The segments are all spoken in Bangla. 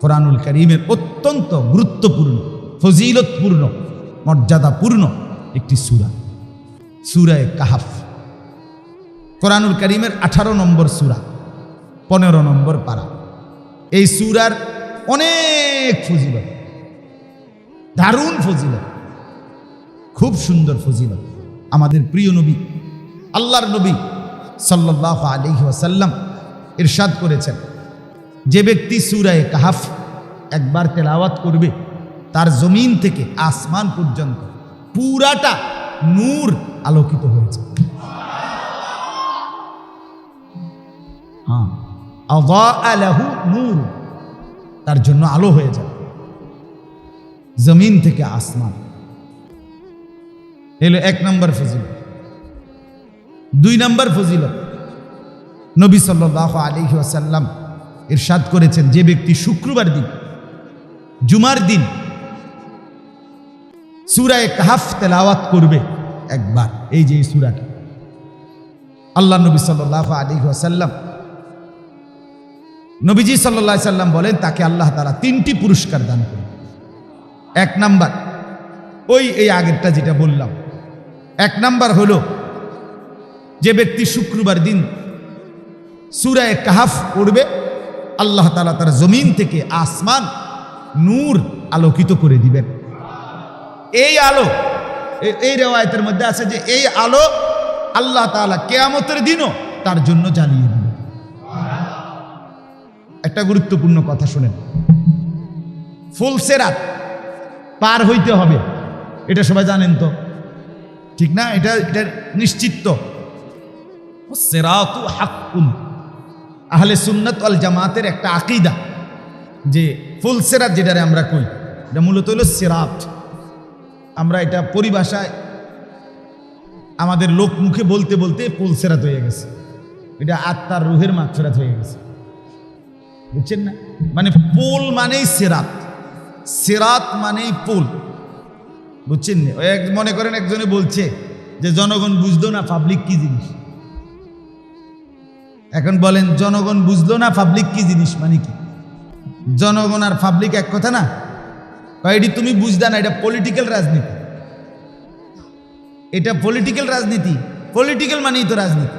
কোরআনুল কারীমের অত্যন্ত গুরুত্বপূর্ণ, ফজিলতপূর্ণ, মর্যাদাপূর্ণ একটি সূরা, সূরা কাহাফ। কোরআনুল কারীমের 18 নম্বর সূরা, 15 নম্বর পারা। এই সূরার অনেক ফজিলত, দারুণ ফজিলত, খুব সুন্দর ফজিলত। আমাদের প্রিয় নবী, আল্লাহর নবী সাল্লাল্লাহু আলাইহি ওয়াসাল্লাম ইরশাদ করেছেন, যে ব্যক্তি সূরা কাহাফ একবার তেলাওয়াত করবে, তার জমিন থেকে আসমান পর্যন্ত পুরাটা নূর আলোকিত হয়েছে। হ্যাঁ, আযা লাহু নূর, তার জন্য আলো হয়ে যাবে জমিন থেকে আসমান। এলো 1 নম্বর ফজিলত। 2 নম্বর ফজিলত, নবী সাল্লাল্লাহু আলাইহি ওয়াসাল্লাম ইরশাদ করেছেন, যে ব্যক্তি শুক্রবার দিন, জুমার দিন সূরা কাহাফ তেলাওয়াত করবে একবার, এই যে সূরাটা, আল্লাহ নবী সাল্লাল্লাহু আলাইহি ওয়াসাল্লাম, নবীজি সাল্লাল্লাহু আলাইহি সাল্লাম বলেন, তাকে আল্লাহ তাআলা 3টি পুরস্কার দান করবে। 1 নাম্বার, এই আগেরটা যেটা বললাম, 1 নাম্বার হলো, যে ব্যক্তি শুক্রবার দিন সূরা কাহাফ পড়বে, আল্লাহ তাআলা তার জমিন থেকে আসমান নূর আলোকিত করে দিবেন। এই আলো, এই রিওয়ায়াতের মধ্যে আছে যে এই আলো আল্লাহ তাআলা কিয়ামতের দিনও তার জন্য জ্বালিয়ে দিবেন। একটা গুরুত্বপূর্ণ কথা শুনেন, ফুলসেরাত পার হইতে হবে, এটা সবাই জানেন তো, ঠিক না? এটা নিশ্চিত তো। সিরাতু হাক্কুন, আহলে সুন্নাত ওয়াল জামাতের একটা আকীদা, যে ফুলসেরাত যেটারে আমরা কই, এটা মূলত হলো সিরাত। আমরা এটা পরিভাষায় আমাদের লোক মুখে বলতে বলতে ফুলসেরাত হয়ে গেছে, এটা আত্মার রুহের মাগফিরাত হয়ে গেছে, বুঝছেন না? মানে পোল মানেই সিরাত, সিরাত মানেই পোল, বুঝছেন না? মনে করেন একজনে বলছে যে জনগণ বুঝলো না পাবলিক কি জিনিস। এখন বলেন, জনগণ বুঝলো না পাবলিক কি জিনিস মানে কি? জনগণ আর পাবলিক এক কথা না? এটি তুমি বুঝদা না, এটা পলিটিক্যাল রাজনীতি, এটা পলিটিক্যাল রাজনীতি। পলিটিক্যাল মানেই তো রাজনীতি,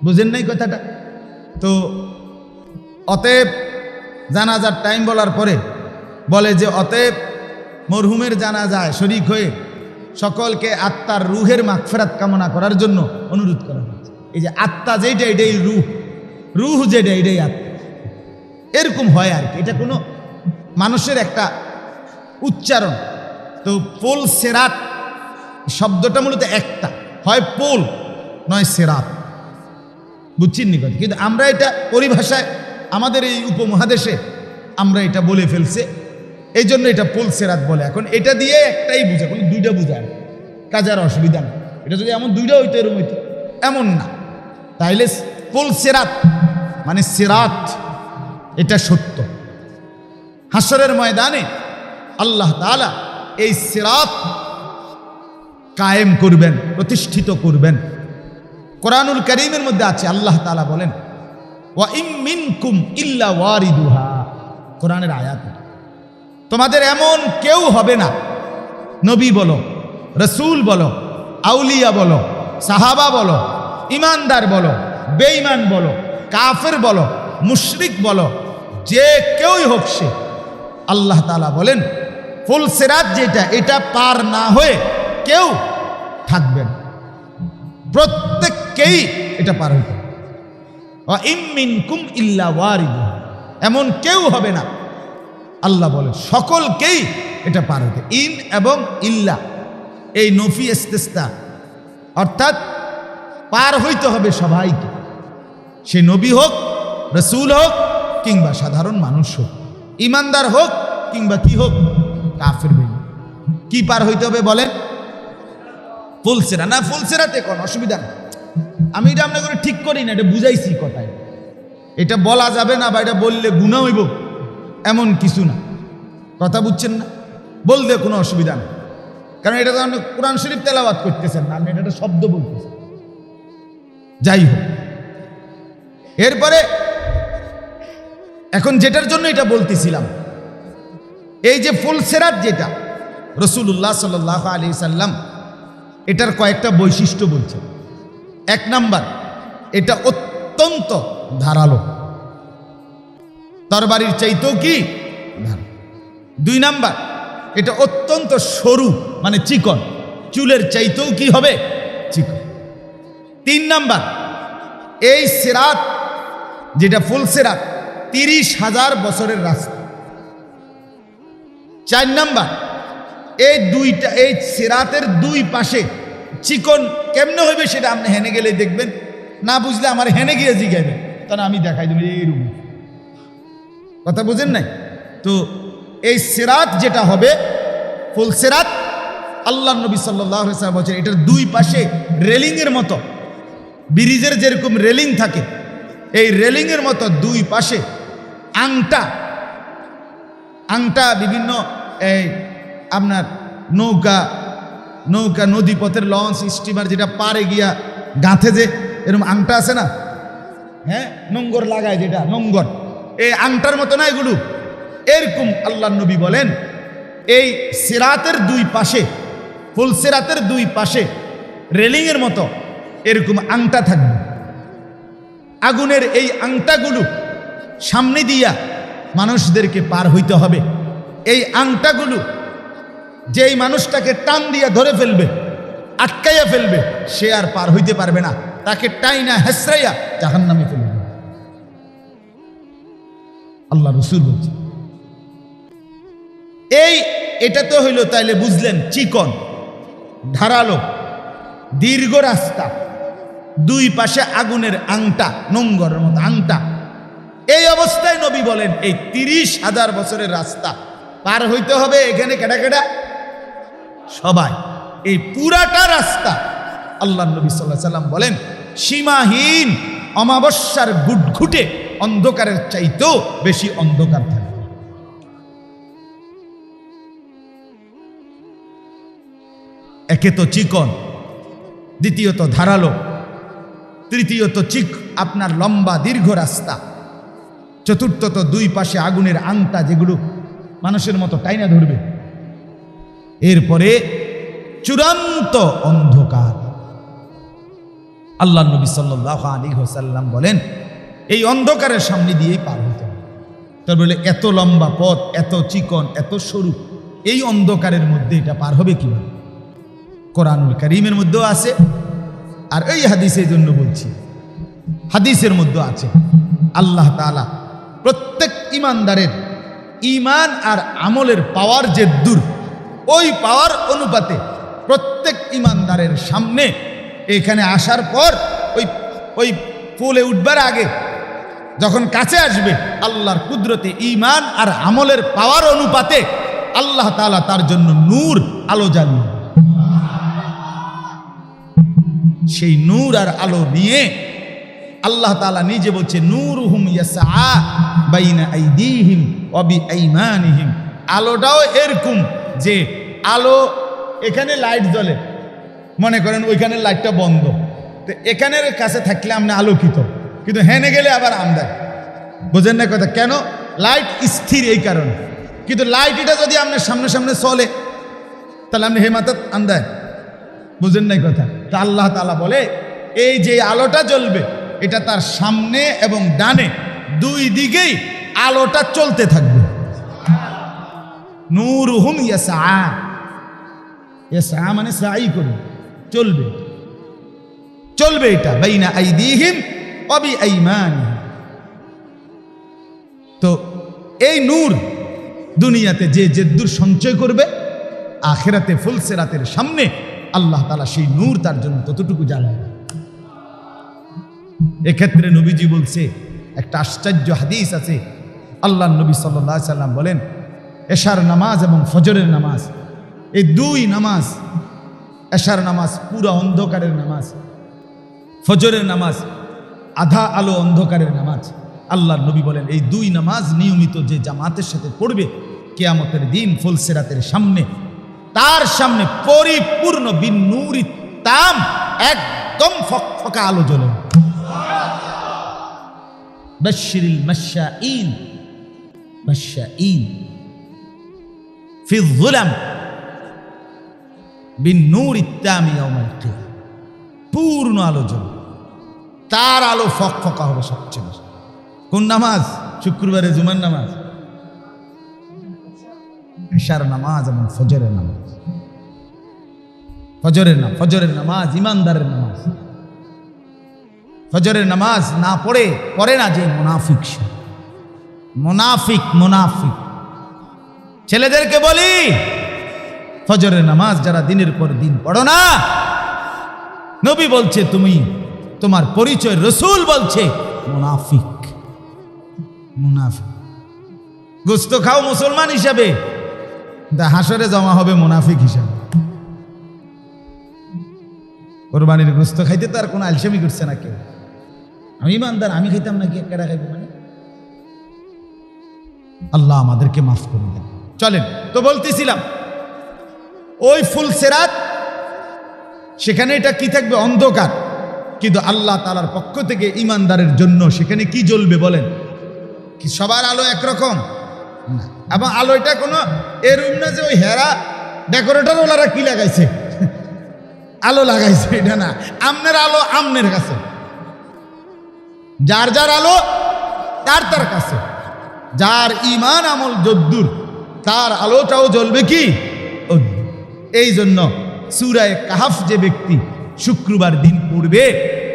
বুঝেন নাই কথাটা? তো অতএব জানাজার টাইম বলার পরে বলে যে, অতএব মরহুমের জানাজায় শরীক হয়ে সকলকে আত্মার রুহের মাগফিরাত কামনা করার জন্য অনুরোধ করা হয়েছে। এই যে আত্মা যেটা, এটাই রুহ, রুহ যেটা, এটাই আত্মা। এরকম হয় আর কি, এটা কোনো মানুষের একটা উচ্চারণ। তো পোল সেরাত শব্দটা মূলত একটা, হয় পোল নয় সেরাত, বুঝছেন নি কথা? কিন্তু আমরা এটা পরিভাষায় আমাদের এই উপমহাদেশে আমরা এটা বলে ফেলছে, এই জন্য এটা পোল সেরাত বলে। এখন এটা দিয়ে একটাই বুঝা, কোনো 2টা বুঝায়, কাজে আর অসুবিধা নেই। এটা যদি এমন 2টা হইতো, এরকম হইতো, এমন না। তাইলে পোল সেরাত মানে সিরাত, এটা সত্য। হাসরের ময়দানে আল্লাহ তাআলা এই সিরাত কায়েম করবেন, প্রতিষ্ঠিত করবেন। কোরআনুল কারীমের মধ্যে আছে, আল্লাহ তাআলা বলেন, ওয়া ইম মিনকুম ইল্লা ওয়ারিদুহা, কোরআনের আয়াত। তোমাদের এমন কেউ হবে না, নবী বলো, রাসূল বলো, আউলিয়া বলো, সাহাবা বলো, ইমানদার বলো, বেঈমান বলো, কাফের বলো, মুশরিক বলো, যে কেউই হোক সে, আল্লাহ তাআলা বলেন ফুল সিরাত যেটা, এটা পার না হয়ে কেউ থাকবেন, প্রত্যেককেই এটা পার হইতে হবে। ওয়া ইম মিনকুম ইল্লা ওয়ারিদুহা, এমন কেউ হবে না, আল্লাহ বলেন সকলকেই এটা পার হইতে। ইন এবং ইল্লা, এই নফি ইস্তিসনা, অর্থাৎ পার হইতে হবে সবাইকে, সে নবী হোক, রাসূল হোক, কিংবা সাধারণ মানুষ হোক, ইমানদার হোক কিংবা কি হোক, কাফের বেঈমান। কি পার হইতে হবে বলেন? ফুলসেরা না, ফুলসেরাতে কোন অসুবিধা নেই, আমি এটা আপনাকে ঠিক করি না, এটা বুঝাইছি কথায়। এটা বলা যাবে না বা এটা বললে গুনাহ হইব এমন কিছু না, কথা বুঝছেন না? বললে কোনো অসুবিধা নেই, কারণ এটা তো আপনি কোরআন শরীফ তেলাওয়াত করতেছেন না, আপনি এটা শব্দ বলতেছেন। যাই হোক, এরপরে এখন যেটার জন্য এটা বলতেছিলাম, এই যে ফুলসেরাত যেটা রাসূলুল্লাহ সাল্লাল্লাহু আলাইহি সাল্লাম এটার কয়েকটা বৈশিষ্ট্য বলছেন। এক নাম্বার, এটা অত্যন্ত ধারালো, তরবারির চাইতেও কি ধারালো। দুই নাম্বার, এটা অত্যন্ত সরু মানে চিকন, চুলের চাইতেও কি হবে চিকন। তিন নাম্বার, এই সিরাত যেটা ফুল সিরাত 30,000 বছরের রাস্তা। চার নাম্বার, এই সিরাতের দুই পাশে চিকন কেমনে হইবে সেটা আপনি হেনে গেলে দেখবেন, না বুঝলে আমার হেনে গিয়ে জিগাইবেন, তাহলে আমি দেখাই দেব এইরকম। কথা বুঝেন নাই? তো এই সিরাত যেটা হবে ফুল সিরাত, আল্লাহ নবী সাল্লাল্লাহু আলাইহি ওয়াসাল্লাম বলেছেন এটার দুই পাশে রেলিংয়ের মতো, ব্রিজের যেরকম রেলিং থাকে এই রেলিংয়ের মতো দুই পাশে আংটা বিভিন্ন এই আপনার নৌকা নদীপথের লঞ্চ স্টিমার যেটা পারে গিয়া গাঁথে যে এরকম আংটা আছে না, হ্যাঁ, নোঙ্গর লাগায় যেটা নোঙ্গর, এই আংটার মতো না এগুলো, এরকম আল্লাহ নবী বলেন এই সিরাতের দুই পাশে, ফুল সিরাতের দুই পাশে রেলিংয়ের মতো এরকম আংটা থাকবে। আগুনের এই আংটাগুলো সামনে দিয়া মানুষদেরকে পার হইতে হবে। এই আংটাগুলো যেই মানুষটাকে টান দিয়া ধরে ফেলবে, আটকাইয়া ফেলবে, সে আর পার হইতে পারবে না, তাকে টাইনা হেসরাইয়া জাহান্নামে ফেলবে। আল্লাহ রাসূল বলছে এটা তো হইল, তাইলে বুঝলেন চিকন, ধারালো, দীর্ঘ রাস্তা, দুই পাশে আগুনের আংটা, নোঙ্গরের মতো আংটা। এই অবস্থায় নবী বলেন এই 30,000 বছরের রাস্তা পার হইতে হবে। এখানে কেডা কেডা? সবাই। এই পুরাটা রাস্তা আল্লাহ নবী সাল্লাল্লাহু আলাইহি সাল্লাম বলেন সীমাহীন অমাবস্যার ঘুটঘুটে অন্ধকারের চাইতেও বেশি অন্ধকার থাকবে। একে তো চিকন, দ্বিতীয়ত ধারালো, তৃতীয়ত আপনার লম্বা দীর্ঘ রাস্তা, চতুর্থত দুই পাশে আগুনের আংটা যেগুলো মানুষের মতো টাইনা ধরবে, এরপরে চূড়ান্ত অন্ধকার। আল্লাহ নবী সাল্লাল্লাহু আলাইহি ওয়াসাল্লাম বলেন এই অন্ধকারের সামনে দিয়েই পার হতে হবে। তার বলে এত লম্বা পথ, এত চিকন, এত সরু, এই অন্ধকারের মধ্যে এটা পার হবে কিভাবে? কোরআনুল কারীমের মধ্যেও আছে, আর এই হাদিসের জন্য বলছি, হাদিসের মধ্যে আছে আল্লাহ তাআলা প্রত্যেক ইমানদারের ইমান আর আমলের পাওয়ার যে দূর, ওই পাওয়ার অনুপাতে প্রত্যেক ইমানদারের সামনে এখানে আসার পর ওই ফুলে উঠবার আগে যখন কাছে আসবে, আল্লাহর কুদরতে ইমান আর আমলের পাওয়ার অনুপাতে আল্লাহ তাআলা তার জন্য নূর, আলো জ্বালিয়ে, সেই নূর আর আলো নিয়ে আল্লাহ তাআলা নিজে বলছে নূরুহুম ইয়াসআ বাইনা আইদিহিম ওয়া বিআইমানিহিম। আলোটাও এরকম যে আলো, এখানে লাইট জ্বলে, মনে করেন ওইখানে লাইটটা বন্ধ, তো এখানের কাছে থাকলে আপনি আলোকিত, কিন্তু হেনে গেলে আবার আন্ধার। বুঝেন না কথা? কেন? লাইট স্থির এই কারণে, কিন্তু লাইট এটা যদি আপনার সামনে সামনে চলে তাহলে আপনি হেমাতাত আন্ধার। বুঝেন নাই কথা? তা আল্লাহ তাআলা বলে এই যে আলোটা জ্বলবে এটা তার সামনে এবং ডানে দুই দিকেই আলোটা চলতে থাকবে। নূরুহুম ইয়াসআ, ইয়াসআ মানে সাই করে চলবে, চলবে এটা বাইনা আইদিহিম ওয়া বিআইমানিহিম। তো এই নূর দুনিয়াতে যে দূর সঞ্চয় করবে, আখিরাতে ফুলসিরাতের সামনে আল্লাহ তাআলা সেই নূর তার জন্য ততটুকু জ্বালাবে। এক্ষেত্রে নবীজি বলছে, একটা আশ্চর্য হাদিস আছে, আল্লাহ নবী সাল্লাল্লাহু আলাইহি সাল্লাম বলেন এশার নামাজ এবং ফজরের নামাজ, এই দুই নামাজ, এশার নামাজ পুরা অন্ধকারের নামাজ, ফজরের নামাজ আধা আলো অন্ধকারের নামাজ। আল্লাহ নবী বলেন এই দুই নামাজ নিয়মিত যে জামাতের সাথে পড়বে, কিয়ামতের দিন ফুলসিরাতের সামনে, তার সামনে পরিপূর্ণ বিনূরি তাম, একদম ফকফকা আলো জ্বলে। বাশশিরিল মাশাঈন বাশশাঈন ফি যুলাম বিন নূরিত তামি ইয়াউমাল কিয়ামah, পূর্ণ আলো জ্বলবে, তার আলো ফকফকা হবে সবচেয়ে বেশি। কোন নামাজ? শুক্রবারে জুমার নামাজ, ইশার নামাজ এবং ফজরের নামাজ। ফজরের নামাজ ইমানদারের নামাজ। ফজরের নামাজ না পড়ে না যে মুনাফিক, সে মুনাফিক। ছেলেদেরকে বলি, ফজরের নামাজ যারা দিনের পর দিন পড়ো না, নবী বলছে তুমি, তোমার পরিচয় রাসূল বলছে মুনাফিক। গোস্ত খাও মুসলমান হিসাবে, হাসরে জমা হবে মুনাফিক হিসাবে। কোরবানির গোস্ত খাইতে তো আর কোনো আলসেমি করছে না কেউ। আমি ইমানদার, আমি খাইতাম নাকি একটা খাইব? মানে আল্লাহ আমাদেরকে মাফ করে দেন। চলেন তো, বলতেছিলাম ওই ফুলসেরাত, সেখানে এটা কি থাকবে? অন্ধকার। কিন্তু আল্লাহ তাআলার পক্ষ থেকে ইমানদারের জন্য সেখানে কি জ্বলবে বলেন? কি সবার আলো একরকম না, এবং আলোটা কোনো এরকম না যে ওই হেরা ডেকোরেটর ওনারা কি লাগাইছে আলো লাগাইছে, এটা না। আমনের আলো আমনের কাছে, যার যার আলো তার তার কাছে, যার ইমান আমল যদ্দুর তার আলোটাও জ্বলবে কি? এই জন্য সূরা কাহাফ যে ব্যক্তি শুক্রবার দিন পড়বে,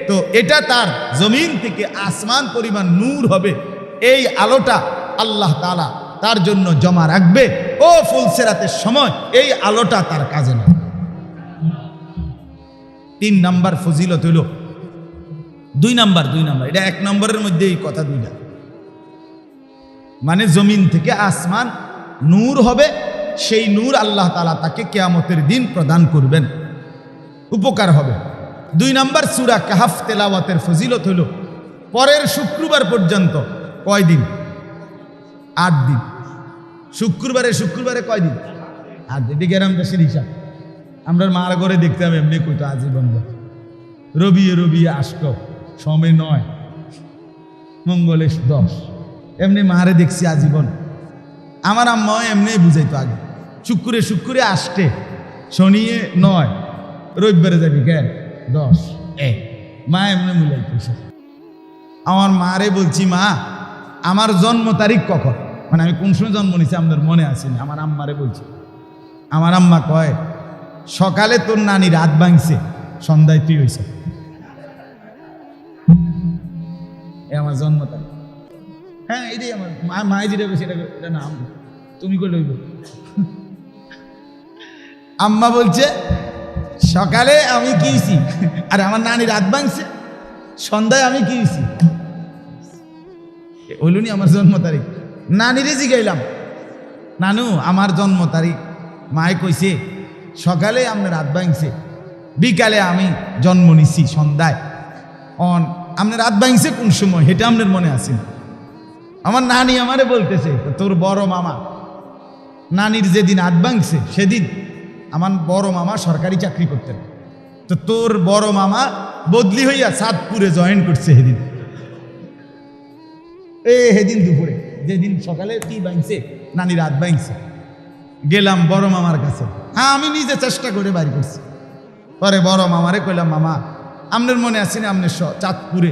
তো এটা তার জমিন থেকে আসমান পরিমাণ নূর হবে। এই আলোটা আল্লাহ তাআলা তার জন্য জমা রাখবে। ও ফুলসেরাতের সময় এই আলোটা তার কাজে না। 3 নাম্বার ফজিলত হইল, 2 নাম্বার, এটা 1 নম্বরের মধ্যে এই কথা 2টা, মানে জমিন থেকে আসমান নূর হবে, সেই নূর আল্লাহ তাআলা তাকে কিয়ামতের দিন প্রদান করবেন, উপকার হবে। 2 নাম্বার সূরা কাহাফ তেলাওয়াতের ফজিলত হইল পরের শুক্রবার পর্যন্ত কয় দিন? 8 দিন। শুক্রবারে কয় দিন? 8 দিন। এটি গ্রাম দেশের হিসাব। আমরা মার ঘরে দেখতাম এমনি কইতো আজীবন, রবিয়ে আষ্ট, সমে 9, মঙ্গলে 10, এমনি মারে দেখছি আজীবন। আমার আম্মা এমনি বুঝাইতো আগে, শুক্রে আষ্টে, শনিয়ে 9, রবিবারে যাবি কেন 10, মা এমনি মিলাইতো। আমার মারে বলছি, মা আমার জন্ম তারিখ কখন, মানে আমি কোন সময় জন্ম নিছি আপনার মনে আসেনি। আমার আম্মারে বলছি, আমার আম্মা কয়, সকালে তোর নানি রাত ভাঙছে, সন্ধ্যায় তুই হইছ। আমার জন্ম তারিখ। হ্যাঁ, এটাই আমার মায়ে যেটা বলছে, এটা না তুমি করে লইব। আম্মা বলছে সকালে আমি কি হইছি, আর আমার নানি রাত ভাঙছে, সন্ধ্যায় আমি কি হইছি। হইলুনি আমার জন্ম তারিখ। নানিরে জিগাইলাম, নানু আমার জন্ম তারিখ। মায়ে কইছে সকালে আপনার রাত ভাঙছে, বিকালে আমি জন্ম নিছি সন্ধ্যায়। আপনার রাত ভাঙছে কোন সময় এটা আপনার মনে আছে? আমার নানি আমারে বলতেছে, তোর বড় মামা, নানির যেদিন রাত ভাঙছে সেদিন আমার বড় মামা সরকারি চাকরি করতেন, তো তোর বড় মামা বদলি হইয়া চাঁদপুরে জয়েন করছে সেদিন। সেদিন দুপুরে, যেদিন সকালে কি ভাঙছে, নানি রাত ভাঙছে। গেলাম বড় মামার কাছে, হ্যাঁ আমি নিজে চেষ্টা করে বাইর করছি। পরে বড় মামারে কইলাম, মামা আপনার মনে আছে না আপনি চাঁদপুরে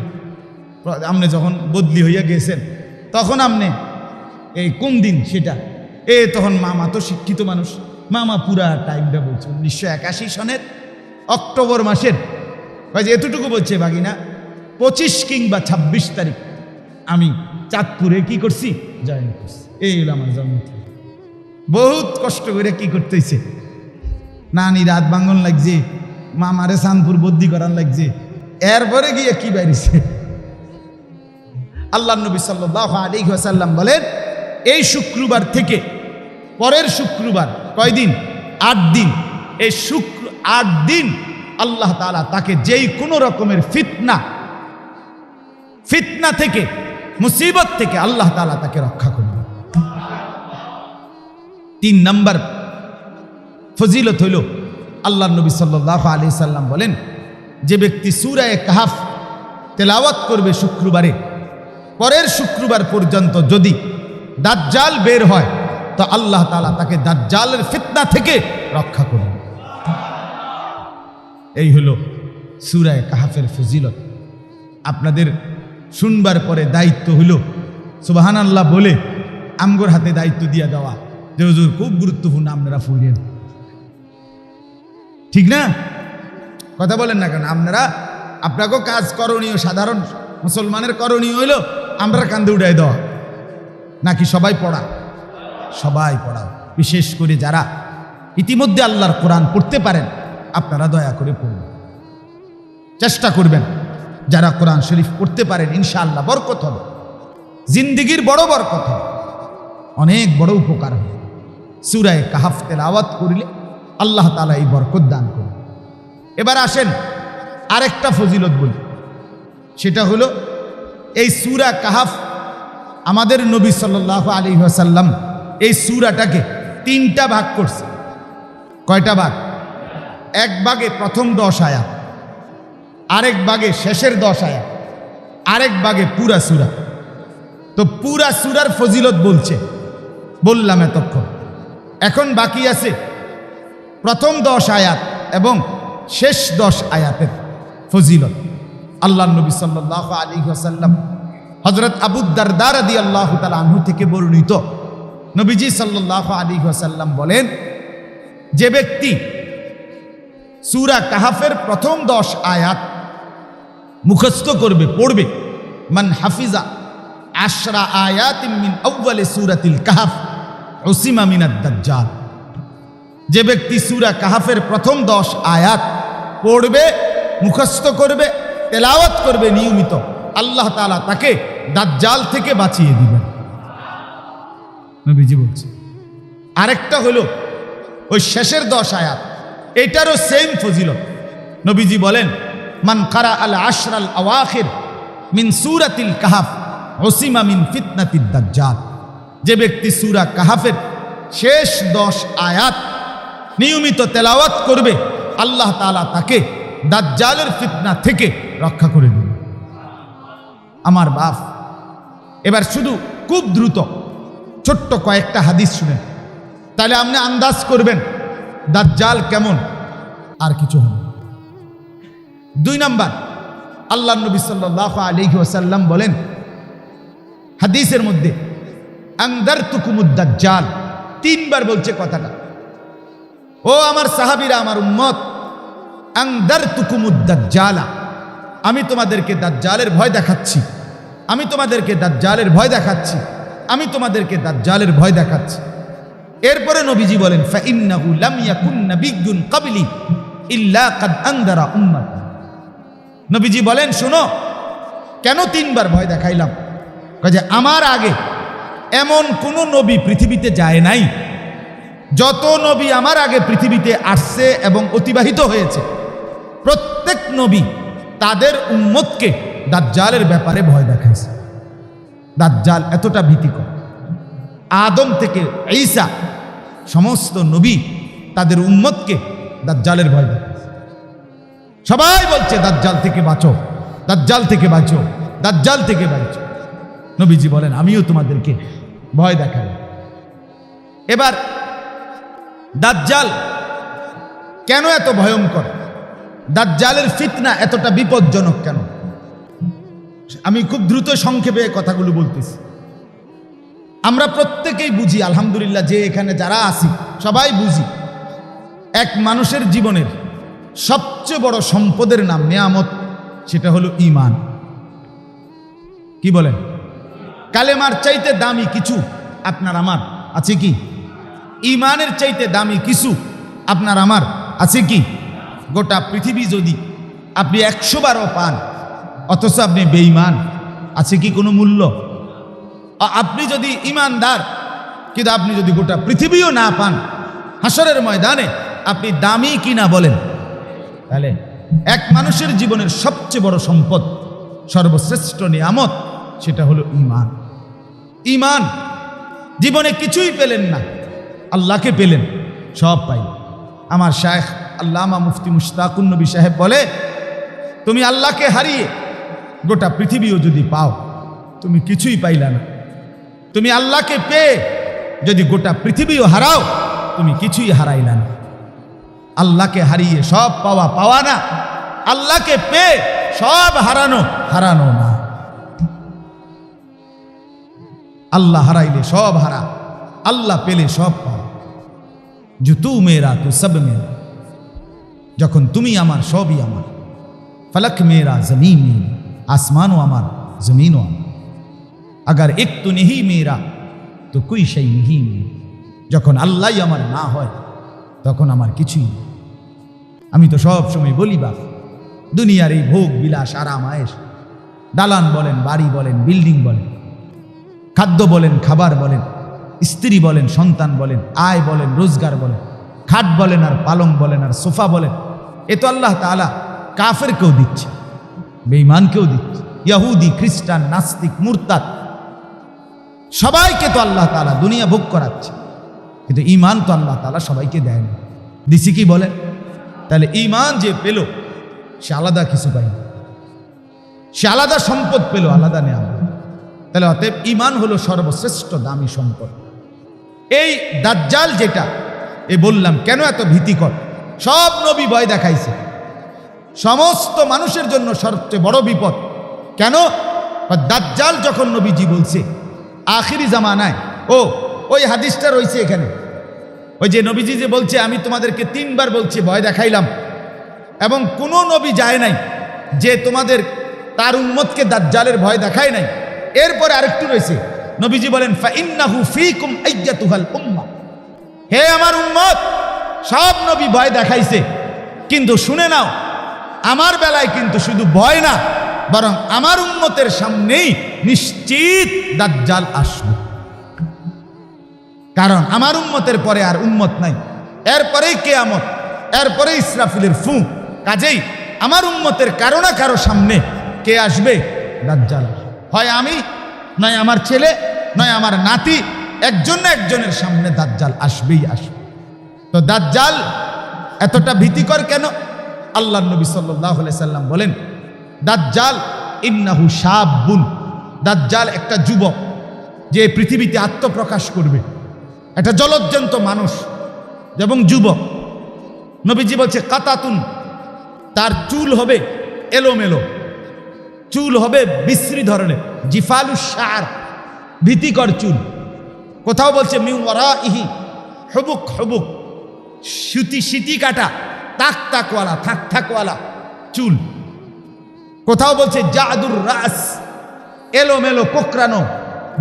আপনি যখন বদলি হইয়া গেছেন তখন আপনি এই কোন দিন সেটা? তখন মামা তো শিক্ষিত মানুষ, মামা পুরা টাইমটা বলছে 1981 সনের অক্টোবর মাসের, এতটুকু বলছে বাগিনা 25 কিংবা 26 তারিখ আমি চাঁদপুরে কি করছি, জয়েন করছি। এই হলো আমার জন্ম। বহুত কষ্ট করে কি করতেছে, নানি রাত ভাঙন লাগছে, মামারে চাঁদপুর বদলি করার লাগছে, এরপরে গিয়ে কি বাইরেছে। আল্লাহ নবী সাল্লাল্লাহু আলাইহি ওয়াসাল্লাম বলেন, এই শুক্রবার থেকে পরের শুক্রবার কয় দিন? 8 দিন। এই 8 দিন আল্লাহ তাআলা তাকে যেই কোনো রকমের ফিতনা থেকে, মুসিবত থেকে আল্লাহ তাআলা তাকে রক্ষা করবে। 3 নাম্বার ফজিলত হইল, আল্লাহ নবী সাল্লাল্লাহু আলাইহি সাল্লাম বলেন, যে ব্যক্তি সূরা কাহাফ তেলাওয়াত করবে শুক্রবারে, পরের শুক্রবার পর্যন্ত যদি দাজ্জাল বের হয় তো আল্লাহ তাআলা তাকে দাজ্জালের ফিতনা থেকে রক্ষা করবেন। এই হলো সূরা কাহাফের ফজিলত। আপনাদের শুনবার পরে দায়িত্ব হইল সুবহানাল্লাহ বলে আমগোর হাতে দায়িত্ব দিয়া দেওয়া যে হুজুর খুব গুরুত্বপূর্ণ, আপনারা পড়েন। ঠিক না? কথা বলেন না কেন? আপনাকেও কাজ করণীয়, সাধারণ মুসলমানের করণীয় হইল আমরা কান্দে উঠাই দেওয়া, নাকি সবাই পড়া? সবাই পড়াও। বিশেষ করে যারা ইতিমধ্যে আল্লাহর কোরআন পড়তে পারেন আপনারা দয়া করে পড়ুন, চেষ্টা করবেন। যারা কোরআন শরীফ পড়তে পারেন ইনশাআল্লাহ বরকত হবে, জিন্দেগির বড় বরকত হবে, অনেক বড় উপকার হবে। সূরা কাহাফ তেলাওয়াত করলে আল্লাহ তাআলা এই বরকত দান করবেন। এবার আসেন আরেকটা ফজিলত বলি, সেটা হলো এই সূরা কাহাফ আমাদের নবী সাল্লাল্লাহু আলাইহি ওয়াসাল্লাম এই সূরাটাকে 3টা ভাগ করছে। কয়টা ভাগ? এক ভাগে প্রথম 10 আয়াত, আরেক ভাগে শেষের 10 আয়াত, আরেক ভাগে পুরা সূরা। তো পুরা সূরার ফজিলত বললাম এতক্ষণ। এখন বাকি আছে প্রথম 10 আয়াত এবং শেষ 10 আয়াতের ফজিলত। আল্লাহর নবী সাল্লাল্লাহু আলাইহি ওয়াসাল্লাম হযরত আবু দারদা রাদিয়াল্লাহু তাআলা আনহু থেকে বর্ণিত, নবীজি সাল্লাল্লাহু আলাইহি ওয়াসাল্লাম বলেন, যে ব্যক্তি সূরা কাহাফের প্রথম 10 আয়াত মুখস্থ করবে, পড়বে, মান হাফিজা 10 আয়াতিন মিন আউয়ালি সূরাতিল কাহাফ উসিমা মিনাদ দাজ্জাল। যে ব্যক্তি সূরা কাহাফের প্রথম 10 আয়াত পড়বে, মুখস্থ করবে, তেলাওয়াত করবে নিয়মিত, আল্লাহ তাআলা তাকে দাজ্জাল থেকে বাঁচিয়ে দিবেন, নবীজি বলছে। আরেকটা হলো ওই শেষের 10 আয়াত, এটারও সেম ফজিলত। নবীজি বলেন, মান কারা আল 10 আল আওয়াখির মিন সূরাতিল কাহাফ উসিমা মিন ফিতনাতিদ দাজ্জাল। যে ব্যক্তি সূরা কাহাফের শেষ 10 আয়াত নিয়মিত তেলাওয়াত করবে, আল্লাহ তাআলা তাকে দাজ্জালের ফিতনা থেকে রক্ষা করে দিবেন। আমার বাপ, এবার শুধু খুব দ্রুত ছোট্ট কয়েকটা হাদিস শুনেন, তাহলে আপনি আন্দাজ করবেন দাজ্জাল কেমন, আর কিছু হবে। 2 নাম্বার, আল্লাহর নবী সাল্লাল্লাহু আলাইহি ওয়াসাল্লাম বলেন হাদিসের মধ্যে, আনদারতুকুমুদ দাজ্জাল, 3 বার বলছে কথাটা। ও আমার সাহাবীরা, আমার উম্মত, আনদারতুকুমুদ দাজ্জালা, আমি তোমাদেরকে দাজ্জালের ভয় দেখাচ্ছি, আমি তোমাদেরকে দাজ্জালের ভয় দেখাচ্ছি, আমি তোমাদেরকে দাজ্জালের ভয় দেখাচ্ছি। এরপরে নবীজি বলেন, ফাইন্নাহু লাম ইয়াকুন নাবিয়্যুন ক্বাবলি ইল্লা কাদ আনদারা উম্মতি। নবীজি বলেন, শোনো কেন 3 বার ভয় দেখাইলাম? কাজে আমার আগে এমন কোন নবী পৃথিবীতে যায় নাই, যত নবী আমার আগে পৃথিবীতে আসছে এবং অতিবাহিত হয়েছে, প্রত্যেক নবী তাদের উম্মতকে দাজ্জালের ব্যাপারে ভয় দেখাইছে। দাজ্জাল এতটা ভীতিকর। আদম থেকে ঈসা সমস্ত নবী তাদের উম্মতকে দাজ্জালের ভয় দেখাইছে। সবাই বলছে দাজ্জাল থেকে বাঁচো, দাজ্জাল থেকে বাঁচো, দাজ্জাল থেকে বাঁচো। নবীজি বলেন, আমিও তোমাদেরকে ভয় দেখাই। এবার দাজ্জাল কেন এত ভয়ঙ্কর? দাজ্জালের ফিতনা এতটা বিপজ্জনক কেন? আমি খুব দ্রুত সংক্ষেপে কথাগুলো বলতেছি। আমরা প্রত্যেকেই বুঝি, আলহামদুলিল্লাহ, যে এখানে যারা আছি সবাই বুঝি, এক মানুষের জীবনের সবচেয়ে বড় সম্পদের নাম নেয়ামত, সেটা হলো ঈমান। কি বলেন? কালেমার চাইতে দামি কিছু আপনার আমার আছে কি? ঈমানের চাইতে দামি কিছু আপনার আমার আছে কি? গোটা পৃথিবী যদি আপনি 100 বারও পান, অথচ আপনি বেঈমান, আছে কি কোনো মূল্য? আপনি যদি ঈমানদার কিন্তু আপনি যদি গোটা পৃথিবীও না পান, হাসরের ময়দানে আপনি দামি কিনা বলেন? তাহলে এক মানুষের জীবনের সবচেয়ে বড় সম্পদ, সর্বশ্রেষ্ঠ নিয়ামত, সেটা হলো ঈমান। ঈমান, জীবনে কিছুই পেলেন না, আল্লাহকে পেলেন, সব পাই। আমার শায়েখ আল্লামা মুফতি মুশতাকুন নবী সাহেব বলে, তুমি আল্লাহকে হারিয়ে গোটা পৃথিবীও যদি পাও, তুমি কিছুই পাইলা না। তুমি আল্লাহকে পেয়ে যদি গোটা পৃথিবীও হারাও তুমি কিছুই হারাইলা না। আল্লাহকে হারিয়ে সব পাওয়া পাওয়া না, আল্লাহকে পেয়ে সব হারানো হারানো না। আল্লাহ হারাইলে সব হারা, আল্লাহ পেলে সব পাওয়া। যে তু মেরা তু সব মেরা, যখন তুমি আমার সবই আমার। ফলক মেরা জমিন মেরা, আসমানও আমার জমিনও আমার। अगर एक तो नहीं मेरा तो कोई शै नहीं मेरा। যখন আল্লাহই আমার না হয় তখন আমার কিছুই নেই। আমি তো সব সময় বলি বাপ, দুনিয়ার এই ভোগ বিলাস আরাম আয়েশ, দালান বলেন, বাড়ি বলেন, বিল্ডিং বলেন, খাদ্য বলেন, খাবার বলেন, স্ত্রী বলেন, সন্তান বলেন, আয় বলেন, রোজগার বলেন, খাট বলেন আর পালং বলেন আর সোফা বলেন, এ তো আল্লাহ তাআলা কাফেরকেও দিচ্ছে, বেঈমানকেও দিচ্ছে, ইহুদি, খ্রিস্টান, নাস্তিক, মুরতাদ সবাইকে তো আল্লাহ তাআলা দুনিয়া ভোগ করাচ্ছে। কিন্তু ঈমান তো আল্লাহ তাআলা সবাইকে দেয় না। দিছি কি বলে? তাহলে ঈমান যে পেল সে আলাদা কিছু পায়নি, সে আলাদা সম্পদ পেল, আলাদা নেয়ামত। তাহলে অতএব ঈমান হলো সর্বশ্রেষ্ঠ দামি সম্পদ। এই দাজ্জাল যেটা বললাম কেন এত ভীতিকর, সব নবী ভয় দেখাইছে, সমস্ত মানুষের জন্য সবচেয়ে বড় বিপদ। কেন? দাজ্জাল যখন নবীজি বলছে আখিরি জামানায়, ওই হাদিসটা রয়েছে এখানে, ওই যে নবীজি যে বলছে আমি তোমাদেরকে 3 বার বলছি ভয় দেখাইলাম, এবং কোনো নবী যায় নাই যে তোমাদের তার উম্মতকে দাজ্জালের ভয় দেখায় নাই। এরপরে আরেকটু রয়েছে, নবীজি বলেন ফাইন্নাহু ফীকুম আইয়াতুহাল উম্মাহ, হে আমার উম্মত, সব নবী ভয় দেখাইছে, কিন্তু শুনে নাও আমার বেলায় কিন্তু শুধু ভয় না, বরং আমার উম্মতের সামনেই নিশ্চিত দাজ্জাল আসবে। কারণ আমার উম্মতের পরে আর উম্মত নাই, এরপরেই কিয়ামত, এরপরে ইসরাফিলের ফু। কাজেই আমার উম্মতের কারো না কারো সামনে কে আসবে? দাজ্জাল। হয় আমি, নয় আমার ছেলে, নয় আমার নাতি, একজন না একজনের সামনে দাজ্জাল আসবেই আসবে। তো দাজ্জাল এতটা ভীতিকর কেন? আল্লাহর নবী সাল্লাল্লাহু আলাইহি সাল্লাম বলেন দাজ্জাল ইন্নাহু শাবুন, দাজ্জাল একটা যুবক যে পৃথিবীতে আত্মপ্রকাশ করবে, একটা জলজ্জন্ত মানুষ এবং যুবক। নবীজি বলছে কাতাতুন, তার চুল হবে এলোমেলো, চুল হবে বিশ্রী ধরনের, জিফালুশ শার, ভীতিকর চুল। কোথাও বলছে মিন ওয়ারাইহি হুবুক হুবুক, সিটি কাটা, তাক তাকওয়ালা, থাক থাকওয়ালা চুল। কোথাও বলছে জাদুর রাস, এলোমেলো কোকড়ানো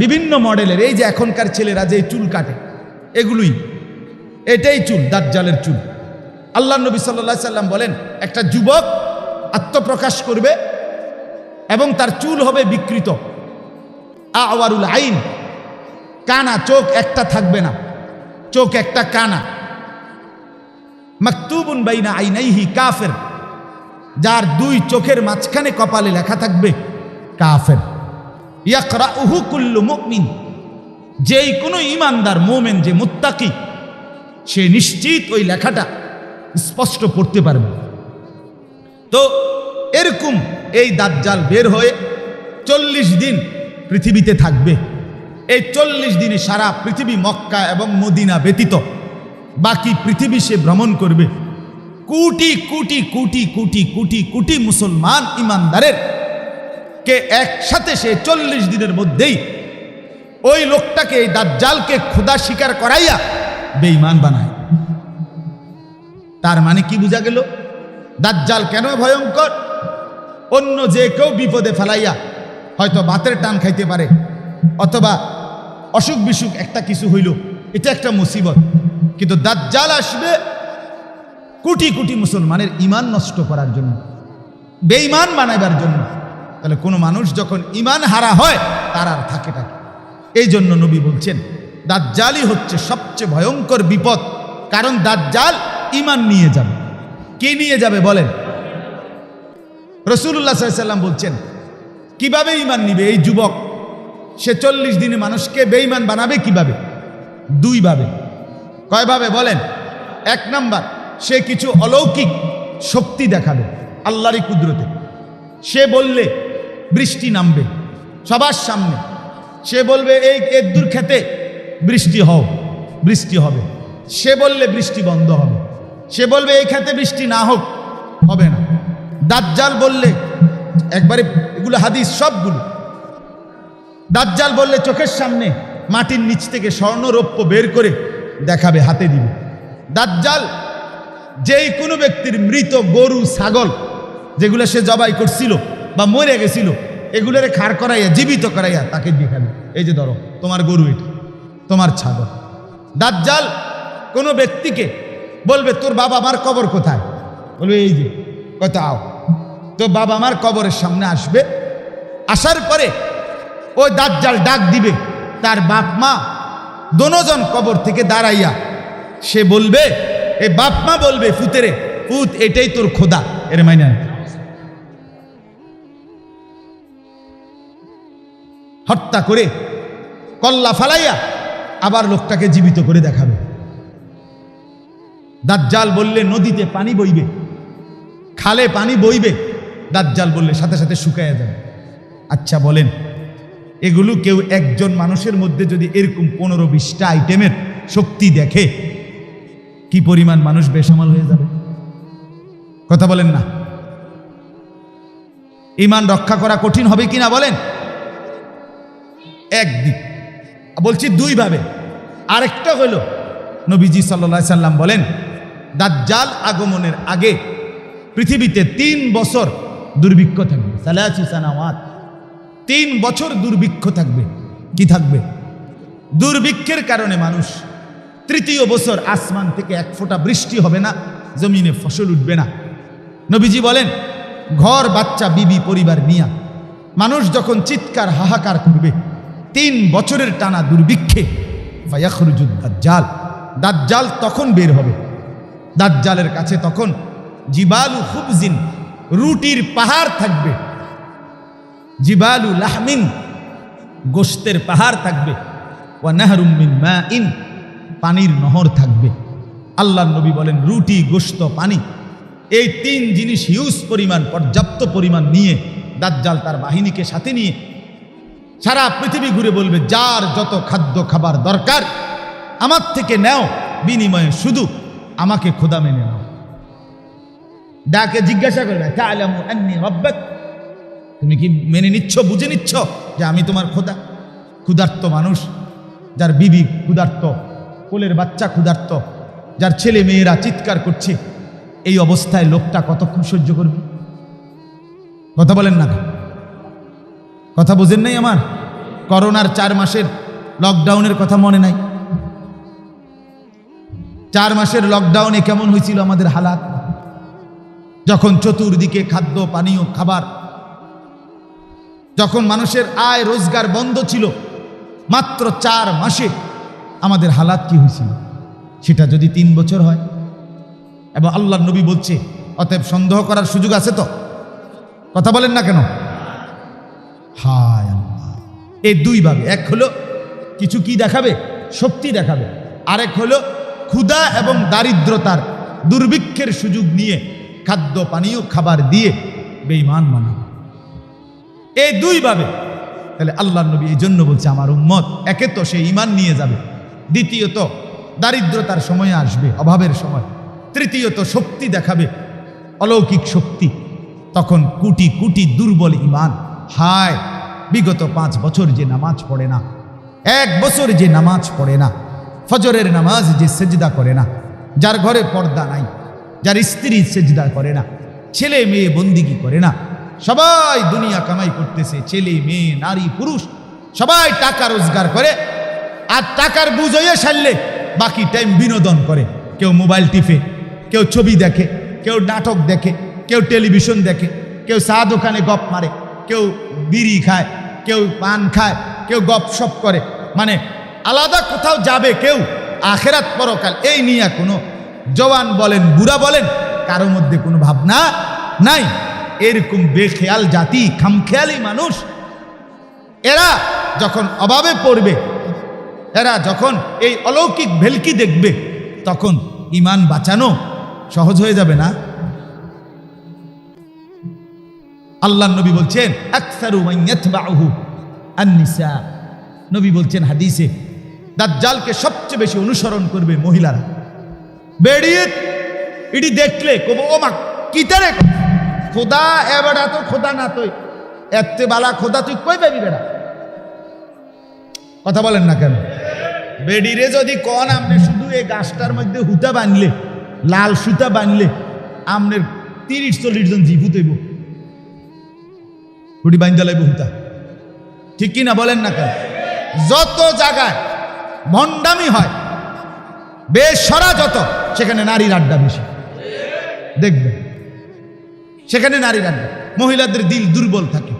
বিভিন্ন মডেলের, এই যে এখনকার ছেলেরা যে চুল কাটে এগুলোই, এটাই চুল, দাজ্জালের চুল। আল্লাহ নবী সাল্লাল্লাহু আলাইহি সাল্লাম বলেন একটা যুবক আত্মপ্রকাশ করবে এবং তার চুল হবে বিকৃত, আওয়ারুল আইন, কানা, চোখ একটা থাকবে না, চোখ একটা কানা, মাকতুবুন বাইনা আইনাইহি কাফের, যার 2 চোখের মাঝখানে কপালে লেখা থাকবে কাফের। ইয়াকরাউহু কুল্লু মুমিন, যেই কোনো ঈমানদার মুমিন যে মুত্তাকি সে নিশ্চিত ওই লেখাটা স্পষ্ট পড়তে পারবে। তো এরকম এই দাজ্জাল বের হয়ে 40 দিন পৃথিবীতে থাকবে। এই 40 দিনে সারা পৃথিবী মক্কা এবং মদিনা ব্যতীত বাকি পৃথিবী সে ভ্রমণ করবে। কোটি কোটি কোটি কোটি কোটি কোটি মুসলমান ইমানদারের কে একসাথে সে 40 দিনের মধ্যেই ওই লোকটাকে, এই দাজ্জালকে খোদা স্বীকার করাইয়া বেঈমান বানায়। তার মানে কি বোঝা গেল? দাজ্জাল কেন ভয়ঙ্কর? অন্য যে কেউ বিপদে ফেলাইয়া হয়তো ভাতের টান খাইতে পারে, অথবা অসুখ বিসুখ একটা কিছু হইল, এটা একটা মুসিবত। কিন্তু দাজ্জাল আসবে কোটি কোটি মুসলমানের ঈমান নষ্ট করার জন্য, বেঈমান বানাইবার জন্য। তাহলে কোনো মানুষ যখন ঈমান হারা হয় তার আর থাকে। এই জন্য নবী বলছেন দাজ্জালই হচ্ছে সবচেয়ে ভয়ঙ্কর বিপদ, কারণ দাজ্জাল ঈমান নিয়ে যাবে। কে নিয়ে যাবে বলেন? রাসূলুল্লাহ সাল্লাল্লাহু আলাইহি ওয়াসাল্লাম বলছেন কিভাবে ঈমান নিবে এই যুবক? সে 40 দিনে মানুষকে বেঈমান বানাবে কিভাবে? 2 ভাবে। কয়ভাবে বলেন? 1 নাম্বার, সে কিছু অলৌকিক শক্তি দেখাবে আল্লাহরই কুদরতে। সে বললে বৃষ্টি নামবে সবার সামনে, সে বলবে এই এদ্দুর খেতে বৃষ্টি হও, বৃষ্টি হবে। সে বললে বৃষ্টি বন্ধ হবে। সে বলবে এই খেতে বৃষ্টি না হোক, হবে না। দাজ্জাল বললে, একবারে এগুলো হাদিস সবগুলো, দাজ্জাল বললে চোখের সামনে মাটির নিচ থেকে স্বর্ণ রৌপ্য বের করে দেখাবে, হাতে দিবে। দাজ্জাল যেই কোনো ব্যক্তির মৃত গরু ছাগল যেগুলো সে জবাই করছিল বা মরে গেছিল, এগুলোরে খাড় করাইয়া জীবিত করাইয়া তাকে দেখাবে, এই যে ধরো তোমার গরু, এটা তোমার ছাগল। দাজ্জাল কোনো ব্যক্তিকে বলবে তোর বাবা মার কবর কোথায়, বলবে এই যে, কোথাও। তো বাবা মার কবরের সামনে আসবে, আসার পরে ওই দাজ্জাল ডাক দিবে তার বাপ মা দোনোজন কবর থেকে দাঁড়াইয়া। সে বলবে, এই বাপ মা বলবে ফুতেরে, ফুত এটাই তোর খোদা, এর মাইনা হত্যা করে কল্লা ফালাইয়া আবার লোকটাকে জীবিত করে দেখাবে। দাজ্জাল বললে নদীতে পানি বইবে, খালে পানি বইবে। দাজ্জাল বললে সাথে সাথে শুকাইয়া যাবে। আচ্ছা বলেন, এগুলো কেউ একজন মানুষের মধ্যে যদি এরকম 15-20টা আইটেমের শক্তি দেখে, কি পরিমাণ মানুষ বেসামাল হয়ে যাবে? কথা বলেন না? ঈমান রক্ষা করা কঠিন হবে কিনা বলেন? একদিক বলছি, দুই ভাবে। আরেকটা হলো নবীজি সাল্লাল্লাহু আলাইহি সাল্লাম বলেন, দাজ্জাল আগমনের আগে পৃথিবীতে 3 বছর দুর্ভিক্ষ থাকবে। সালাসু সানাওয়াত, 3 বছর দুর্ভিক্ষ থাকবে। কি থাকবে? দুর্ভিক্ষের কারণে মানুষ, 3য় বছর আসমান থেকে 1 ফোঁটা বৃষ্টি হবে না, জমিনে ফসল উঠবে না। নবীজি বলেন, ঘর বাচ্চা বিবি পরিবার নিয়া মানুষ যখন চিৎকার হাহাকার করবে 3 বছরের টানা দুর্ভিক্ষে, ফায়াখরুজুদ দাজ্জাল, দাজ্জাল তখন বের হবে। দাজ্জালের কাছে তখন জিবালু খুবজিন, রুটির পাহাড় থাকবে, জিবালু লাহমিন, গোশতের পাহাড় থাকবে, ওয়া নাহরুম মিন মাইন, পানির নহর থাকবে। আল্লাহর নবী বলেন, রুটি, গোশত, পানি, এই 3 জিনিস হিউজ পরিমাণ, পর্যাপ্ত পরিমাণ নিয়ে দাজ্জাল তার বাহিনীকে সাথে নিয়ে সারা পৃথিবী ঘুরে বলবে, যার যত খাদ্য খাবার দরকার আমার থেকে নেও, বিনিময়ে শুধু আমাকে খোদা মেনে নাও। ডাকে জিজ্ঞাসা করবে, তা'লামু আন্নী রাব্বাক, তুমি কি মেনে নিচ্ছ, বুঝে নিচ্ছ যে আমি তোমার খোদা? ক্ষুধার্ত মানুষ, যার বিবি ক্ষুধার্ত, কোলের বাচ্চা ক্ষুধার্ত, যার ছেলে মেয়েরা চিৎকার করছে, এই অবস্থায় লোকটা কতক্ষণ সহ্য করবে? কথা বলেন না? কথা বুঝেন নাই আমার? করোনার 4 মাসের লকডাউনের কথা মনে নাই? 4 মাসের লকডাউনে কেমন হয়েছিল আমাদের হালাত, যখন চতুর্দিকে খাদ্য পানীয় খাবার, যখন মানুষের আয় রোজগার বন্ধ ছিল, মাত্র 4 মাসে আমাদের হালাত কি হয়েছিল? সেটা যদি 3 বছর হয়। এবং আল্লাহর নবী বলছে, অতএব সন্দেহ করার সুযোগ আছে তো? কথা বলেন না কেন? হায় আল্লাহ! এই 2 ভাবে, এক হলো কিছু কি দেখাবে, শক্তি দেখাবে, আরেক হলো ক্ষুধা এবং দারিদ্রতার দুর্ভিক্ষের সুযোগ নিয়ে খাদ্য পানীয় খাবার দিয়ে বেঈমান বানাবে। এই 2 ভাবে। তাহলে আল্লাহর নবী এই জন্য বলছে, আমার উম্মত, একে তো সে ঈমান নিয়ে যাবে, দ্বিতীয়ত দারিদ্রতার সময় আসবে, অভাবের সময়, তৃতীয়ত শক্তি দেখাবে, অলৌকিক শক্তি। তখন কোটি কোটি দুর্বল ঈমান, হায় বিগত 5 বছর যে নামাজ পড়ে না, 1 বছর যে নামাজ পড়ে না, ফজরের নামাজ যে সেজদা করে না, যার ঘরে পর্দা নাই, যার স্ত্রী সেজদা করে না, ছেলে মেয়ে বন্দিগি করে না, সবাই দুনিয়া কামাই করতেছে, ছেলে মেয়ে নারী পুরুষ সবাই টাকা রোজগার করে, আর টাকার বুঝ হয়ে সারলে বাকি টাইম বিনোদন করে। কেউ মোবাইল টিপে, কেউ ছবি দেখে, কেউ নাটক দেখে, কেউ টেলিভিশন দেখে, কেউ চা দোকানে গপ মারে, কেউ বিড়ি খায়, কেউ পান খায়, কেউ গপসপ করে, মানে আলাদা কোথাও যাবে কেউ, আখেরাত পরকাল এই নিয়ে কোনো জওয়ান বলেন বুড়া বলেন কারো মধ্যে কোনো ভাবনা নাই। এরকম বেখেয়াল জাতি, খামখেয়ালি মানুষ, এরা যখন অভাবে পড়বে, এরা যখন এই অলৌকিক ভেলকি দেখবে, তখন ঈমান বাঁচানো সহজ হয়ে যাবে না? আল্লাহর নবী বলছেন, আকসারু মান ইয়াতবাউহু আন-নিসা, নবী বলছেন হাদিসে, দাজ্জালকে সবচেয়ে বেশি অনুসরণ করবে মহিলারা। বেড়িয়ে এটি দেখলে কব, ও মা কিতারে খোদা এ বেড়া, তো খোদা না তুই এতে বালা খোদা তুই কই পাবি বেড়া? কথা বলেন না কেন? বেডিরে যদি কন আপনি শুধু এই গাছটার মধ্যে হুতা বানলে, লাল সুতা বানলে আপনার 30-40 জন জিভুত হইব, হুটি বান্ধা লাগবে হুতা। ঠিক কিনা বলেন না কেন? যত জায়গায় ভণ্ডামি হয়, বেসরা যত, সেখানে নারীর আড্ডা বেশি দেখবে, সেখানে নারীর আড্ডা। মহিলাদের দিল দুর্বল থাকে।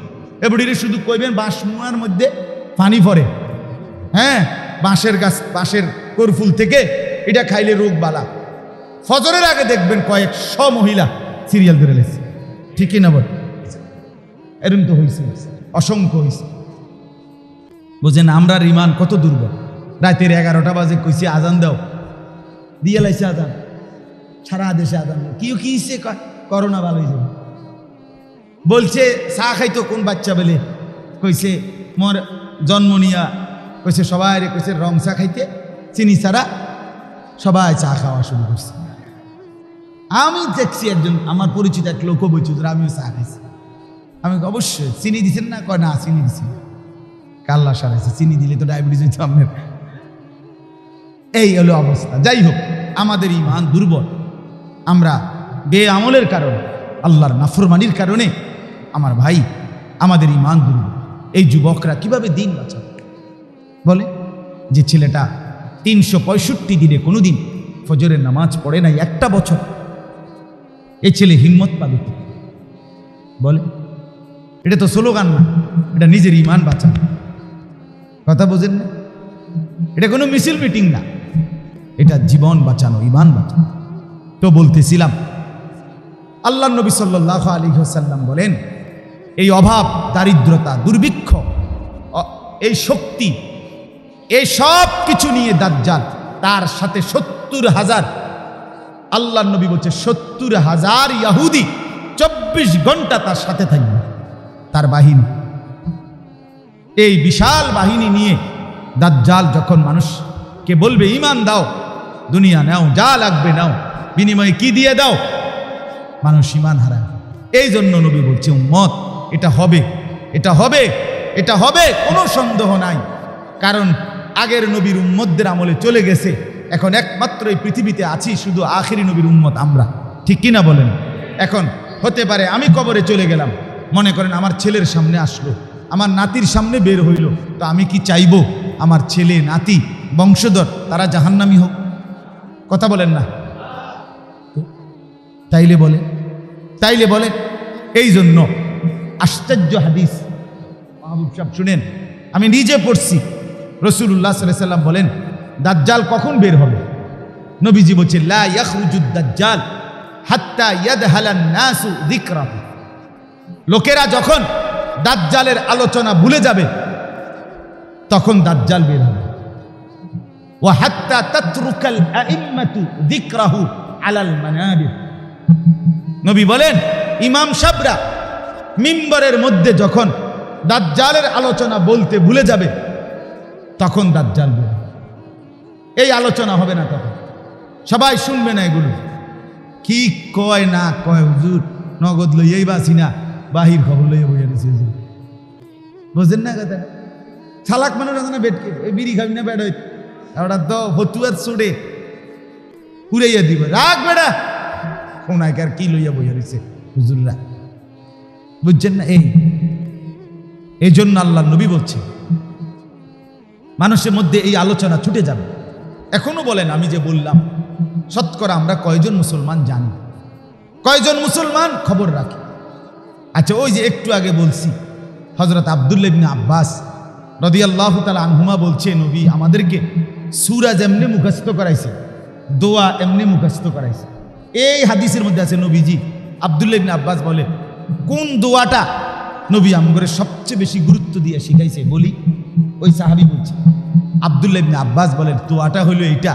এবারে শুধু কইবেন বাঁশ মুয়ার মধ্যে পানি পড়ে, হ্যাঁ বাঁশের গাছ, বাঁশের করফুল থেকে এটা খাইলে রোগ বালা। ফজরের আগে দেখবেন কয়েকশো মহিলা সিরিয়াল ধরে লেছে। ঠিকই না বল? এরকম তো হয়েছে, অসংখ্য হয়েছে। বুঝেন আমরার ইমান কত দুর্বল। রাতের 11টা বাজে কইছি আজান দাও, দিয়ে লাইছে আজান, সারা দেশে আজান দাও। কি কিছে করোনা ভালো হয়ে যাবে বলছে। চা খাইতো কোন বাচ্চা বলে কইছে মোর জন্ম নিয়া, কইছে সবাই কইছে রং চা খাইতে, চিনি ছাড়া সবাই চা খাওয়া শুরু করছে। আমি দেখছি একজন আমার পরিচিত এক লোক বলছি, আমিও চা খাইছি। আমি অবশ্যই চিনি দিচ্ছেন না? কয় না চিনি দিচ্ছি। কাল্লা সারাইছে, চিনি দিলে তো ডায়াবেটিস হইতো আপনার। এই হলো অবস্থা। যাই হোক, আমাদের ইমান দুর্বল। আমরা বেআমলের কারণে, আল্লাহর নাফরমানির কারণে আমার ভাই আমাদের ইমান দুর্বল। এই যুবকরা কিভাবে দিন বাঁচাবে বলে? যে ছেলেটা 365 দিনে কোনোদিন ফজরের নামাজ পড়ে নাই একটা বছর, এই ছেলে হিম্মত পাবে কি বলে? এটা তো স্লোগান না, এটা নিজের ইমান বাঁচানো। কথা বোঝেন না? এটা কোনো মিছিল মিটিং না, এটা জীবন বাঁচানো, ইমান বাঁচানো। তো বলতেছিলাম, আল্লাহ নবী সাল্লাল্লাহু আলাইহি ওয়াসাল্লাম বলেন, এই অভাব, দারিদ্রতা, দুর্ভিক্ষ, এই শক্তি, এই সব কিছু নিয়ে দাজ্জাল, তার সাথে 70,000, আল্লাহ নবী বলছে 70,000 ইহুদি 24 ঘন্টা তার সাথে থাকবে, তার বাহিনী। এই বিশাল বাহিনী নিয়ে দাজ্জাল যখন মানুষকে বলবে ঈমান দাও, দুনিয়া নাও, যা লাগবে নাও, বিনিময়ে কি দিয়ে দাও, মানুষ ঈমান হারায়। এই জন্য নবী বলছে, উম্মত এটা হবে, এটা হবে, এটা হবে, কোনো সন্দেহ নাই। কারণ আগের নবীর উম্মতদের আমলে চলে গেছে, এখন একমাত্র এই পৃথিবীতে আছি শুধু আখেরি নবীর উম্মত আমরা। ঠিক কিনা বলেন? এখন হতে পারে আমি কবরে চলে গেলাম, মনে করেন আমার ছেলের সামনে আসলো, আমার নাতির সামনে বের হইল, তো আমি কি চাইবো আমার ছেলে, নাতি, বংশধর তারা জাহান্নামী হোক? কথা বলেন না? তাইলে বলে, তাইলে বলে। এই জন্য আশ্চর্য হাদিস মাহবুব সাহেব শুনেন, আমি নিজে পড়ছি। রাসূলুল্লাহ সাল্লাল্লাহু আলাইহি ওয়াসাল্লাম বলেন, দাজ্জাল কখন বের হবে? নবীজি বলছেন, লা ইয়াখরুজুদ দাজ্জাল হাত্তা ইয়াদহালান নাসু যিকরাহু। লোকেরা যখন দাজ্জালের আলোচনা ভুলে যাবে তখন দাজ্জাল বের হবে। ওয়া হাত্তা তাতরুকাল আইম্মাতু যিকরাহু আলাল মানাবির। নবী বলেন, ইমাম সাহেবরা মিম্বরের মধ্যে যখন দাজ্জালের আলোচনা বলতে ভুলে যাবে তখন দাজ্জাল বের হবে। এই আলোচনা হবে না তখন, সবাই শুনবে না এগুলো। কি কয় না কয় হুজুর, নগদ লইয়াই বাসি না, বাহির খবর লইয়া বইয়া দিছে হুজুর। বুঝেন না কথা? চালাক মানুষ আছে না, বেটকে ওই বিড়ি খাবি না বেড়, ওটা তো ফতুয়ার চড়ে উড়াইয়া দিব, রাখ বেড়া ওনাকে আর কি লইয়া বইয়া দিছে হুজুররা। বুঝছেন না? এই জন্য আল্লাহ নবী বলছে মানুষের মধ্যে এই আলোচনা ছুটে যাবে। এখনো বলেন, আমি যে বললাম, শতকরা আমরা কয়জন মুসলমান জানি, কয়জন মুসলমান খবর রাখি? আচ্ছা, ওই যে একটু আগে বলছি, হযরত আব্দুল্লাহ ইবনে আব্বাস রাদিয়াল্লাহু তাআলা আনহুমা বলছে, নবী আমাদেরকে সূরা যেমনি মুখস্থ করাইছে, দোয়া এমনি মুখস্থ করাইছে। এই হাদিসের মধ্যে আছে, নবীজি, আব্দুল্লাহ ইবনে আব্বাস বলে, কোন দোয়াটা নবী আমগরে সবচেয়ে বেশি গুরুত্ব দিয়ে শিখাইছে বলি? ওই সাহাবী বলছে, আব্দুল্লাহ ইবনে আব্বাস বলেন, দোয়াটা হলো এইটা,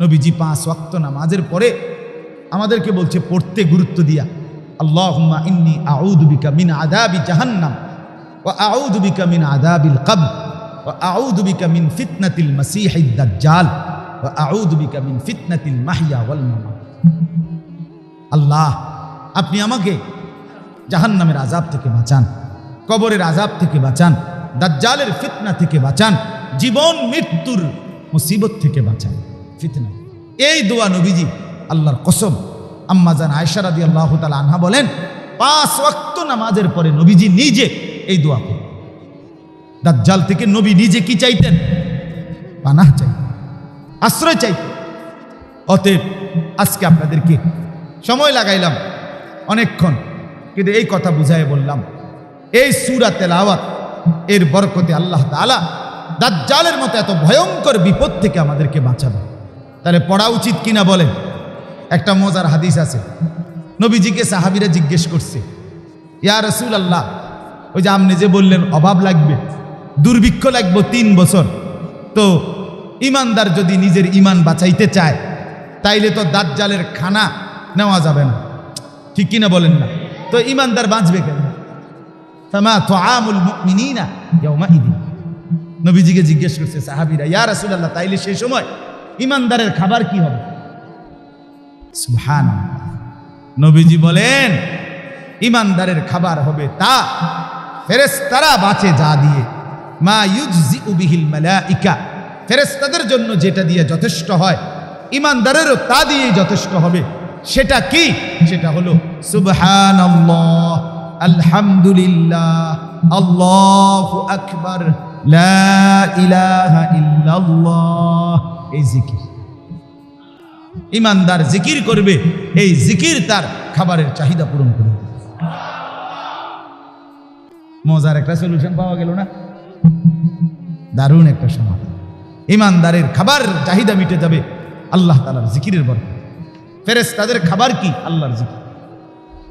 নবীজি 5 ওয়াক্ত নামাজের পরে আমাদেরকে বলছে পড়তে গুরুত্ব দিয়া, আল্লাহুম্মা ইন্নী আউযু বিকা মিন আযাবি জাহান্নাম ওয়া আউযু বিকা মিন আযাবিল কবর ওয়া আউযু বিকা মিন ফিতনাতিল মাসীহিদ দাজ্জাল ওয়া আউযু বিকা মিন ফিতনাতিল মাহইয়া ওয়াল মামাত। আল্লাহ, আপনি আমাকে জাহান্নামের আযাব থেকে বাঁচান, কবরের আযাব থেকে বাঁচান, দাজ্জালের ফিতনা থেকে বাঁচান, জীবন মৃত্যুর মুসিবত থেকে বাঁচান, ফিতনা। এই দোয়া নবীজি আল্লাহর কসম আম্মা জান আয়েশা রাদিয়াল্লাহু তাআলা আনহা বলেন 5 ওয়াক্ত নামাজের পরে নবীজি নিজে এই দোয়া করতেন। দাজ্জাল থেকে নবী নিজে কি চাইতেন? পানাহ চাইতেন, আশ্রয় চাইতেন। অতএব আজকে আপনাদেরকে সময় লাগাইলাম অনেকক্ষণ, কিন্তু এই কথা বুঝায় বললাম, এই সূরা তেলাওয়াত এর বরকতে আল্লাহ তাআলা দাজ্জালের মতো এত ভয়ঙ্কর বিপদ থেকে আমাদেরকে বাঁচাবে। তাহলে পড়া উচিত কিনা বলেন? একটা মজার হাদিস আছে, নবীজিকে সাহাবীরা জিজ্ঞেস করছে, ইয়া রাসূলুল্লাহ, ওই যে আপনি যে বললেন অভাব লাগবে, দুর্ভিক্ষ লাগবে 3 বছর, তো ইমানদার যদি নিজের ইমান বাঁচাইতে চায় তাইলে তো দাজ্জালের খানা নেওয়া যাবে না, ঠিক কিনা বলেন না? তো ইমানদার বাঁচবে কেন? ফামা তুআমুল মুমিনিনা ইয়াওমাইদিন। নবীজিকে জিজ্ঞেস করছে সাহাবীরা, ইয়া রাসূলুল্লাহ, তাইলে সেই সময় ইমানদারের খাবার কি হবে? সুবহানাল্লাহ। নবীজি বলেন, ইমানদারের খাবার হবে তা ফেরেশতারা বাঁচে যা দিয়ে, মা ইউজজিউ বিহিল মালাইকা, ফেরেশতাদের জন্য যেটা দিয়ে যথেষ্ট হয় ইমানদারেরও তা দিয়েই যথেষ্ট হবে। সেটা কি? সেটা হলো সুবহানাল্লাহ, আলহামদুলিল্লাহ, আল্লাহু আকবার, লা ইলাহা ইল্লাল্লাহ। এই জিকির ইমানদার জিকির করবে, এই জিকির তার খাবারের চাহিদা পূরণ করবে। মজার একটা সলিউশন পাওয়া গেল না? দারুণ একটা সমাধান। ইমানদারের খাবার চাহিদা মিটে যাবে আল্লাহ তাআলার জিকিরের বরকতে। ফেরেশতাদের খাবার কি? আল্লাহর জিকির,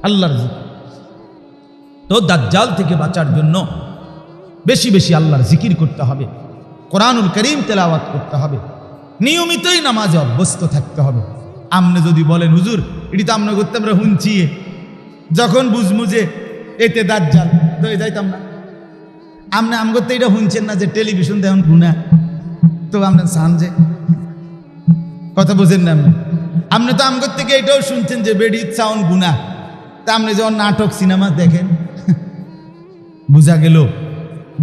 আল্লাহর জিকির। তো দাজ্জাল থেকে বাঁচার জন্য বেশি বেশি আল্লাহর জিকির করতে হবে, কোরআনুল কারীম তেলাওয়াত করতে হবে, নিয়মিতই নামাজে অভ্যস্ত থাকতে হবে। আপনি যদি বলেন হুজুর এটি তো আমরা করতে আমরা শুনছি, যখন বুঝমু যে এতে দাজ্জাল তো যাইতাম না। আপনি আম করতে এটা শুনছেন না যে টেলিভিশন দেখুন গুনাহ, তো আপনি চান যে কথা বুঝেন না? আপনি তো আমগর থেকে এটাও শুনছেন যে বেডি সাউন্ড গুনাহ, তা আপনি যখন নাটক সিনেমা দেখেন বোঝা গেল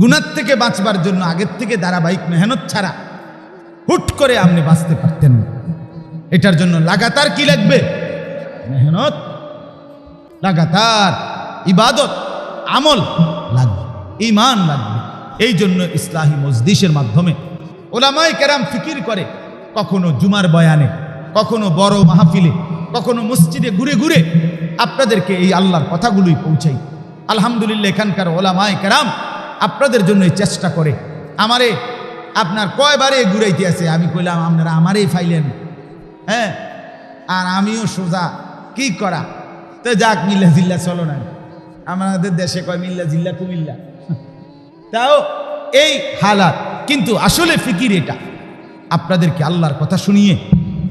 গুনার থেকে বাঁচবার জন্য আগের থেকে ধারাবাহিক মেহনত ছাড়া হুট করে আপনি বাঁচতে পারতেন না। এটার জন্য লাগাতার কি লাগবে? মেহনত, লাগাতার ইবাদত, আমল লাগবে, ঈমান লাগবে। এই জন্য ইসলাহি মজলিসের মাধ্যমে ওলামায়ে কেরাম ফিকির করে, কখনো জুমার বয়ানে, কখনো বড় মাহফিলে, কখনো মসজিদে ঘুরে ঘুরে আপনাদেরকে এই আল্লাহর কথাগুলোই পৌঁছাই। আলহামদুলিল্লাহ, এখানকার ওলামায়ে কেরাম আপনাদের জন্য চেষ্টা করে। আমারে আপনার কয়বারে ঘুরাইতে আছে, আমি কইলাম আপনারা আমারই ফাইলেন, হ্যাঁ, আর আমিও সোজা কি করা, তো যাক মিল্লা জিল্লা চলো না, আমাদের দেশে কয় মিল্লা জিল্লা কুমিল্লা, তাও এই হালাত। কিন্তু আসলে ফিকির এটা, আপনাদেরকে আল্লাহর কথা শুনিয়ে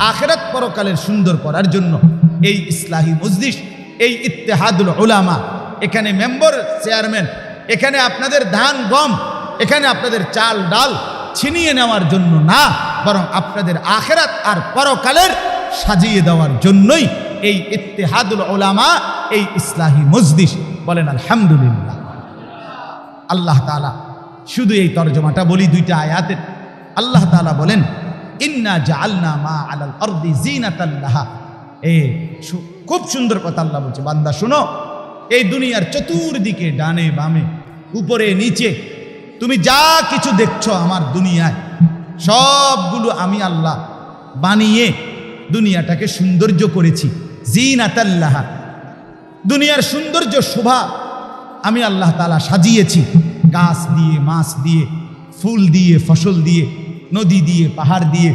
আখিরাত পরকালের সুন্দর করার জন্য এই ইসলাহি মজলিস, এই ইত্তেহাদুল উলামা, এখানে মেম্বার চেয়ারম্যান, এখানে আপনাদের ধান গম, এখানে আপনাদের চাল ডাল ছিনিয়ে নেওয়ার জন্য না, বরং আপনাদের আখিরাত আর পরকালের সাজিয়ে দেওয়ার জন্যই এই ইত্তেহাদুল উলামা, এই ইসলাহি মজলিস। বলেন আলহামদুলিল্লাহ। আল্লাহ তাআলা শুধু এই তরজমাটা বলি 2টা আয়াতের। আল্লাহ তাআলা বলেন, ইন্না জাআলনা মা আলাল আরদি জিনাতাল লাহা। খুব সুন্দর কথা আল্লাহ বলছে, বান্দা শুনো, এই দুনিয়ার চতুর্দিকে ডানে বামে উপরে নিচে তুমি যা কিছু দেখছো আমার দুনিয়ায়, সবগুলো আমি আল্লাহ বানিয়ে দুনিয়াটাকে সৌন্দর্য করেছি। জিনাতাল লাহা, দুনিয়ার সৌন্দর্য শোভা আমি আল্লাহ তাআলা সাজিয়েছি, গাছ দিয়ে, মাছ দিয়ে, ফুল দিয়ে, ফসল দিয়ে, নদী দিয়ে, পাহাড় দিয়ে,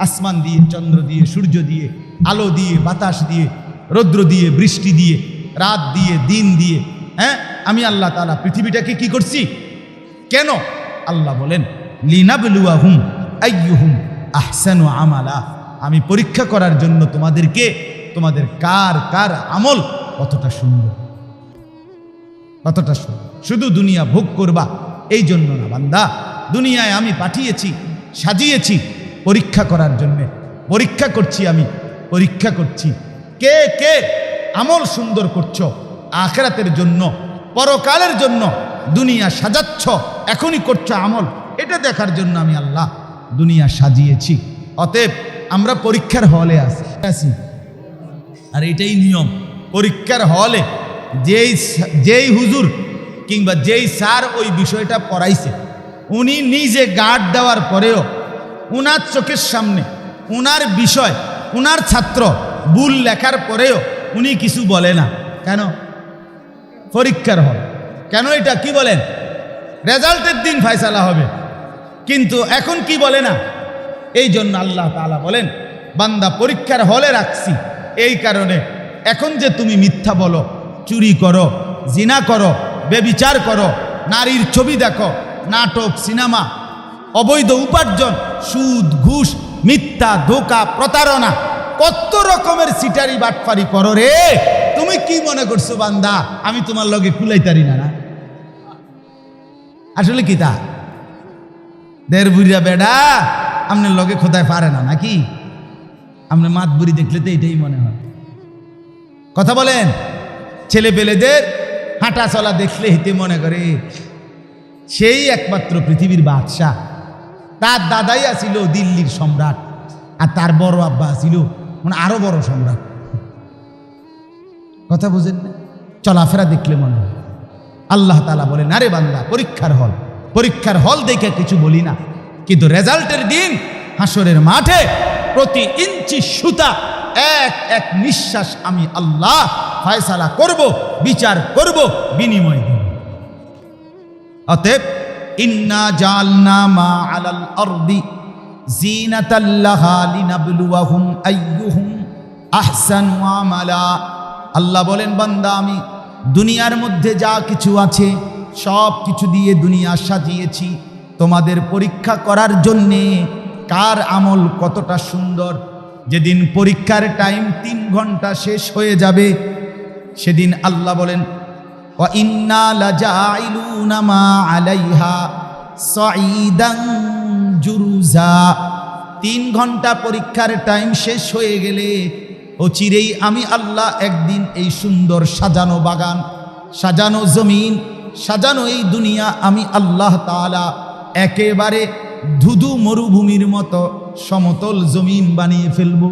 আসমান দিয়ে, চন্দ্র দিয়ে, সূর্য দিয়ে, আলো দিয়ে, বাতাস দিয়ে, রৌদ্র দিয়ে, বৃষ্টি দিয়ে, রাত দিয়ে, দিন দিয়ে, হ্যাঁ, আমি আল্লাহ তাআলা পৃথিবীটাকে কি করছি? কেন? আল্লাহ বলেন, লিনাবলুয়াহুম আইয়ুহুম আহসানু আমালা, আমি পরীক্ষা করার জন্য তোমাদেরকে, তোমাদের কার কার আমল কতটা সুন্দর, কতটা সুন্দর। শুধু দুনিয়া ভোগ করবা এই জন্য না বান্দা, দুনিয়ায় আমি পাঠিয়েছি, সাজিয়েছি পরীক্ষা করার জন্যে। পরীক্ষা করছি আমি, পরীক্ষা করছি কে কে আমল সুন্দর করছো আখিরাতের জন্য, পরকালের জন্য। দুনিয়া সাজাচ্ছ, এখনই করছো আমল, এটা দেখার জন্য আমি আল্লাহ দুনিয়া সাজিয়েছি। অতএব আমরা পরীক্ষার হলে আছি, আর এটাই নিয়ম। পরীক্ষার হলে যেই হুজুর কিংবা যেই স্যার ওই বিষয়টা পড়াইছে, উনি নিজে গার্ড দেওয়ার পরেও উনার চোখের সামনে উনার বিষয়, উনার ছাত্র ভুল লেখার পরেও উনি কিছু বলে না। কেন? পরীক্ষার হল। কেন? এটা কি বলেন? রেজাল্টের দিন ফয়সালা হবে, কিন্তু এখন কি বলে না। এই জন্য আল্লাহ তাআলা বলেন, বান্দা পরীক্ষার হলে রাখছি এই কারণে, এখন যে তুমি মিথ্যা বলো, চুরি করো, জিনা করো, বেবিচার করো, নারীর ছবি দেখো, নাটক, সিনেমা, অবৈধ উপার্জন, সুদ, ঘুষ, মিথ্যা, ধোঁকা, প্রতারণা, কত রকমের সিটারি বাটফারি করো রে। তুমি কি মনে করছো বান্দা আমি তোমার লগে কুলাইতারি না? আসলে কি তা দের বুড়িয়া বেডা আপনার লগে খোদায় পারে না নাকি? আপনার মাত বুড়ি দেখলে তো এটাই মনে হয়। কথা বলেন, ছেলে পেলেদের হাঁটা চলা দেখলে হিতে মনে করে সেই একমাত্র পৃথিবীর বাদশাহ। তার দাদাই আছিল দিল্লির সম্রাট, আর তার বড় আব্বা ছিল মানে আরো বড় সম্রাট। কথা বুঝেন না? চলাফেরা দেখলে মনে হয়। আল্লাহ তাআলা বলেন, আরে বান্দা পরীক্ষার হল, পরীক্ষার হল দেখে কিছু বলি না, কিন্তু রেজাল্টের দিন হাসরের মাঠে প্রতি ইঞ্চি সুতা, এক এক নিঃশ্বাস আমি আল্লাহ ফয়সালা করব, বিচার করব, বিনিময় দেব। অতএব ইন্না জাআলনা মা আলাল আরদি জিনাতাল লাহা লিনাবলুয়াহুম আইয়ুহুম আহসানু আমালা। আল্লাহ বলেন, বান্দা আমি দুনিয়ার মধ্যে যা কিছু আছে সব কিছু দিয়ে দুনিয়া সাজিয়েছি তোমাদের পরীক্ষা করার জন্যে, কার আমল কতটা সুন্দর। যেদিন পরীক্ষার টাইম 3 ঘন্টা শেষ হয়ে যাবে, সেদিন আল্লাহ বলেন, ওয়া ইন্না লাজাইলুনা মা আলাইহা সাঈদান জুরুজা। 3 ঘন্টা পরীক্ষার টাইম শেষ হয়ে গেলে অচিরেই আমি আল্লাহ একদিন এই সুন্দর সাজানো বাগান, সাজানো জমিন, সাজানো এই দুনিয়া আমি আল্লাহ তাআলা একেবারে ধুধু মরুভূমির মতো সমতল জমিন বানিয়ে ফেলবো।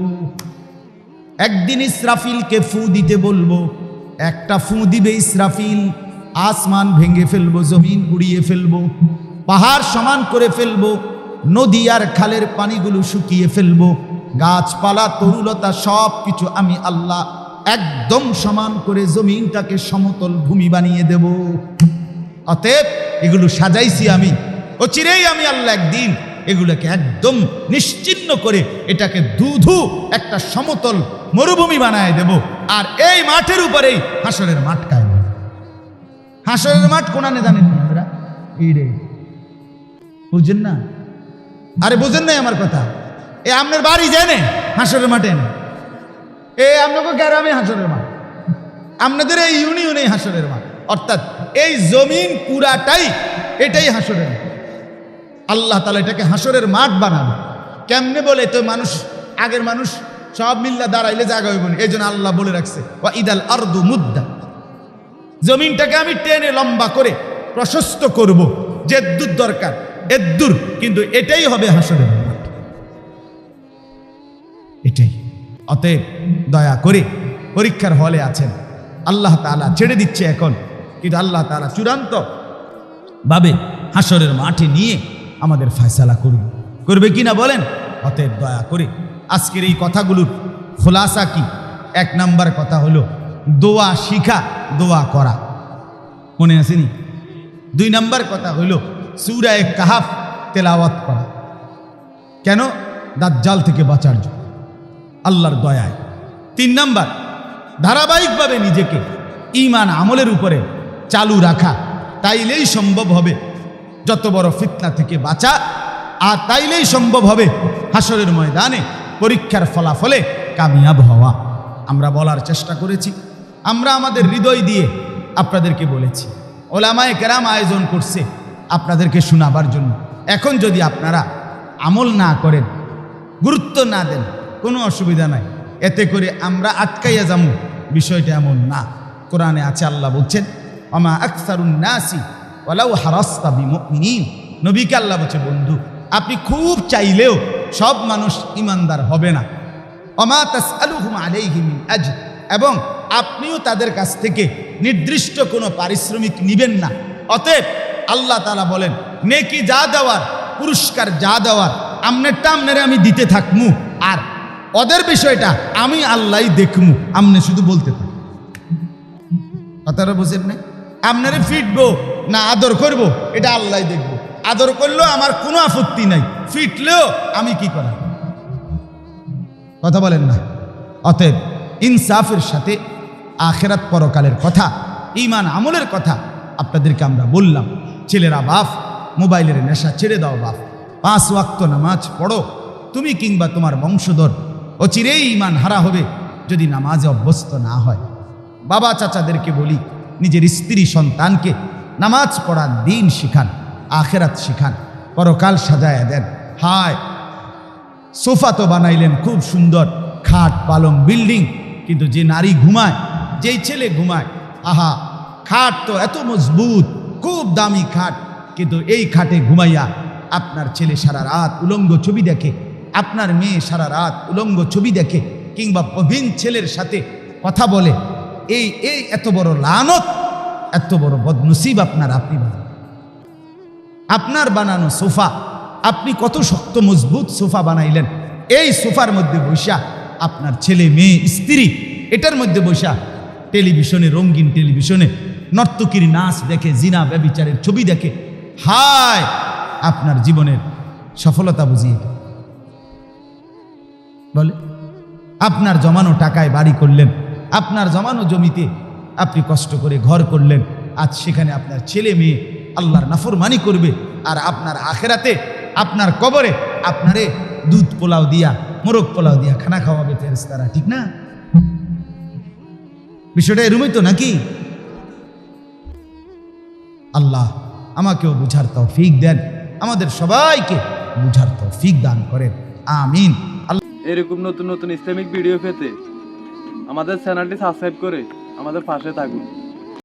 একদিন ইসরাফিলকে ফু দিতে বলবো, একটা ফু দিবে ইসরাফিল, আসমান ভেঙে ফেলবো, জমিন উড়িয়ে ফেলবো, পাহাড় সমান করে ফেলবো, নদী আর খালের পানিগুলো শুকিয়ে ফেলবো, গাছপালা তরুলতা সব কিছু আমি আল্লাহ একদম সমান করে জমিনটাকে সমতল ভূমি বানিয়ে দেব। অতএব এগুলো সাজাইছি আমি, অচিরেই আমি আল্লাহ একদিন এগুলোকে একদম নিশ্চিহ্ন করে এটাকে ধুধু একটা সমতল মরুভূমি বানায় দেব। আর এই মাঠের উপরেই হাসরের মাঠ কায়েম। হাসরের মাঠ কোনানে জানেন না আপনারা? এই রে, বুঝেন না? আরে বুঝেন নাই আমার কথা? এ আপনার বাড়ি জানে হাসরের মাঠে না, এ আপনাকে গ্রামে হাসরের মাঠ, আপনাদের এই ইউনিয়নে হাসরের মাঠ, অর্থাৎ এই জমিন পুরাটাই এটাই হাসরের মাঠ। আল্লাহ তাআলা এটাকে হাসরের মাঠ বানাবে। কেমনে বলে? তো মানুষ, আগের মানুষ সব মিল্লা দাঁড়াইলে জায়গা হইব না, এই জন্য আল্লাহ বলে রাখছে ওয়া ইদাল আরদু মুদ্দা। জমিনটাকে আমি টেনে লম্বা করে প্রশস্ত করব, যে দূর দরকার এদ্দুর, কিন্তু এটাই হবে হাসরের মাঠ, এটাই। অতএব দয়া করে পরীক্ষার হলে আছেন, আল্লাহ তাআলা ছেড়ে দিচ্ছে এখন, কিন্তু আল্লাহ তাআলা চূড়ান্ত ভাবে হাসরের মাঠে নিয়ে আমাদের ফয়সালা করবে কিনা বলেন? অতএব দয়া করে আজকের এই কথাগুলোর খোলাসা কি? 1 নাম্বার কথা হলো দোয়া শিখা, দোয়া করা, মনে আসেনি? 2 নাম্বার কথা হলো সূরা কাহাফ তেলাওয়াত করা। কেন? দাজ্জাল থেকে বাঁচার জন্য, আল্লাহর দয়ায়। 3 নাম্বার ধারাবাহিকভাবে নিজেকে ঈমান আমলের উপরে চালু রাখা, তাইলেই সম্ভব হবে যত বড় ফিতনা থেকে বাঁচা, আর তাইলেই সম্ভব হবে হাসরের ময়দানে পরীক্ষার ফলাফলে কামিয়াব হওয়া। আমরা বলার চেষ্টা করেছি, আমরা আমাদের হৃদয় দিয়ে আপনাদেরকে বলেছি, ওলামায়ে কেরাম আয়োজন করছে আপনাদেরকে শোনাবার জন্য। এখন যদি আপনারা আমল না করেন, গুরুত্ব না দেন, কোনো অসুবিধা নাই, এতে করে আমরা আটকাইয়া যাবো, বিষয়টা এমন না। কোরআনে আছে, আল্লাহ বলছেন ওমা আকসারুন নাসি ওয়ালাউ হারাসতা বিমুমিনিন। নবীকে আল্লাহ বলছে, বন্ধু আপনি খুব চাইলেও সব মানুষ ইমানদার হবে না। ওমা তাসআলুহুম আলাইহি মিন আজর, এবং আপনিও তাদের কাছ থেকে নির্দিষ্ট কোনো পারিশ্রমিক নিবেন না। অতএব আল্লাহ তাআলা বলেন, নেকি যা দেওয়ার, পুরস্কার যা দেওয়ার, আমনেরটা আমনেরে আমি দিতে থাকমু, আর ওদের বিষয়টা আমি আল্লাহই দেখমু, আমনে শুধু বলতে থাক। কথাটা বুঝেন না? আপনারে ফিটবো না আদর করব, এটা আল্লাহই দেখবো। আদর করলেও আমার কোনো আপত্তি নাই, ফিটলেও আমি কি করা, কথা বলেন না। অতএব ইনসাফের সাথে আখেরাত পরকালের কথা, ঈমান আমলের কথা আপনাদেরকে আমরা বললাম। ছেলেরা বাপ, মোবাইলের নেশা ছেড়ে দাও বাপ, 5 ওয়াক্ত নামাজ পড়ো। তুমি কিংবা তোমার বংশধর অচিরেই ঈমান হারা হবে যদি নামাজে অভ্যস্ত না হয়। বাবা চাচাদেরকে বলি, নিজের স্ত্রী সন্তানকে নামাজ পড়ার দিন শিখান, আখেরাত শিখান, পরকাল সাজায় দেন। হায়, সোফা তো বানাইলেন খুব সুন্দর, খাট পালং বিল্ডিং, কিন্তু যে নারী ঘুমায়, যেই ছেলে ঘুমায়, আহা, খাট তো এত মজবুত, খুব দামি খাট, কিন্তু এই খাটে ঘুমাইয়া আপনার ছেলে সারা রাত উলঙ্গ ছবি দেখে, আপনার মেয়ে সারা রাত উলঙ্গ ছবি দেখে, কিংবা প্রবীণ ছেলের সাথে কথা বলে। এই এত বড় লানত, এত বড় বদনসিব আপনি আপনার বানানো সোফা, আপনি কত শক্ত মজবুত সোফা বানাইলেন, এই সোফার মধ্যে বৈশা আপনার ছেলে মেয়ে স্ত্রী এটার মধ্যে বৈশা টেলিভিশনে, রঙিন টেলিভিশনে নর্তকীর নাচ দেখে, জিনা ব্যভিচারের ছবি দেখে। হায়, আপনার জীবনের সফলতা বুঝিয়ে বলে। আপনার জমানো টাকায় বাড়ি করলেন, আপনার জমানো জমিতে আপনি কষ্ট করে ঘর করলেন, আজ সেখানে আপনার ছেলে মেয়ে আল্লাহর নাফরমানি করবে, আর আপনার আখেরাতে আপনার কবরে আপনারে দুধ পোলাও দিয়া, মোরগ পোলাও দিয়া খানা খাওয়াবে ফেরেশতারা, ঠিক না? বিষয়টা এরকমই তো নাকি? আল্লাহ আমাকেও বুঝার তৌফিক দেন, আমাদের সবাইকে বুঝার তৌফিক দান করেন, আমিন। এরকম নতুন নতুন ইসলামিক ভিডিও পেতে আমাদের চ্যানেলটি সাবস্ক্রাইব করে আমাদের পাশে থাকুন।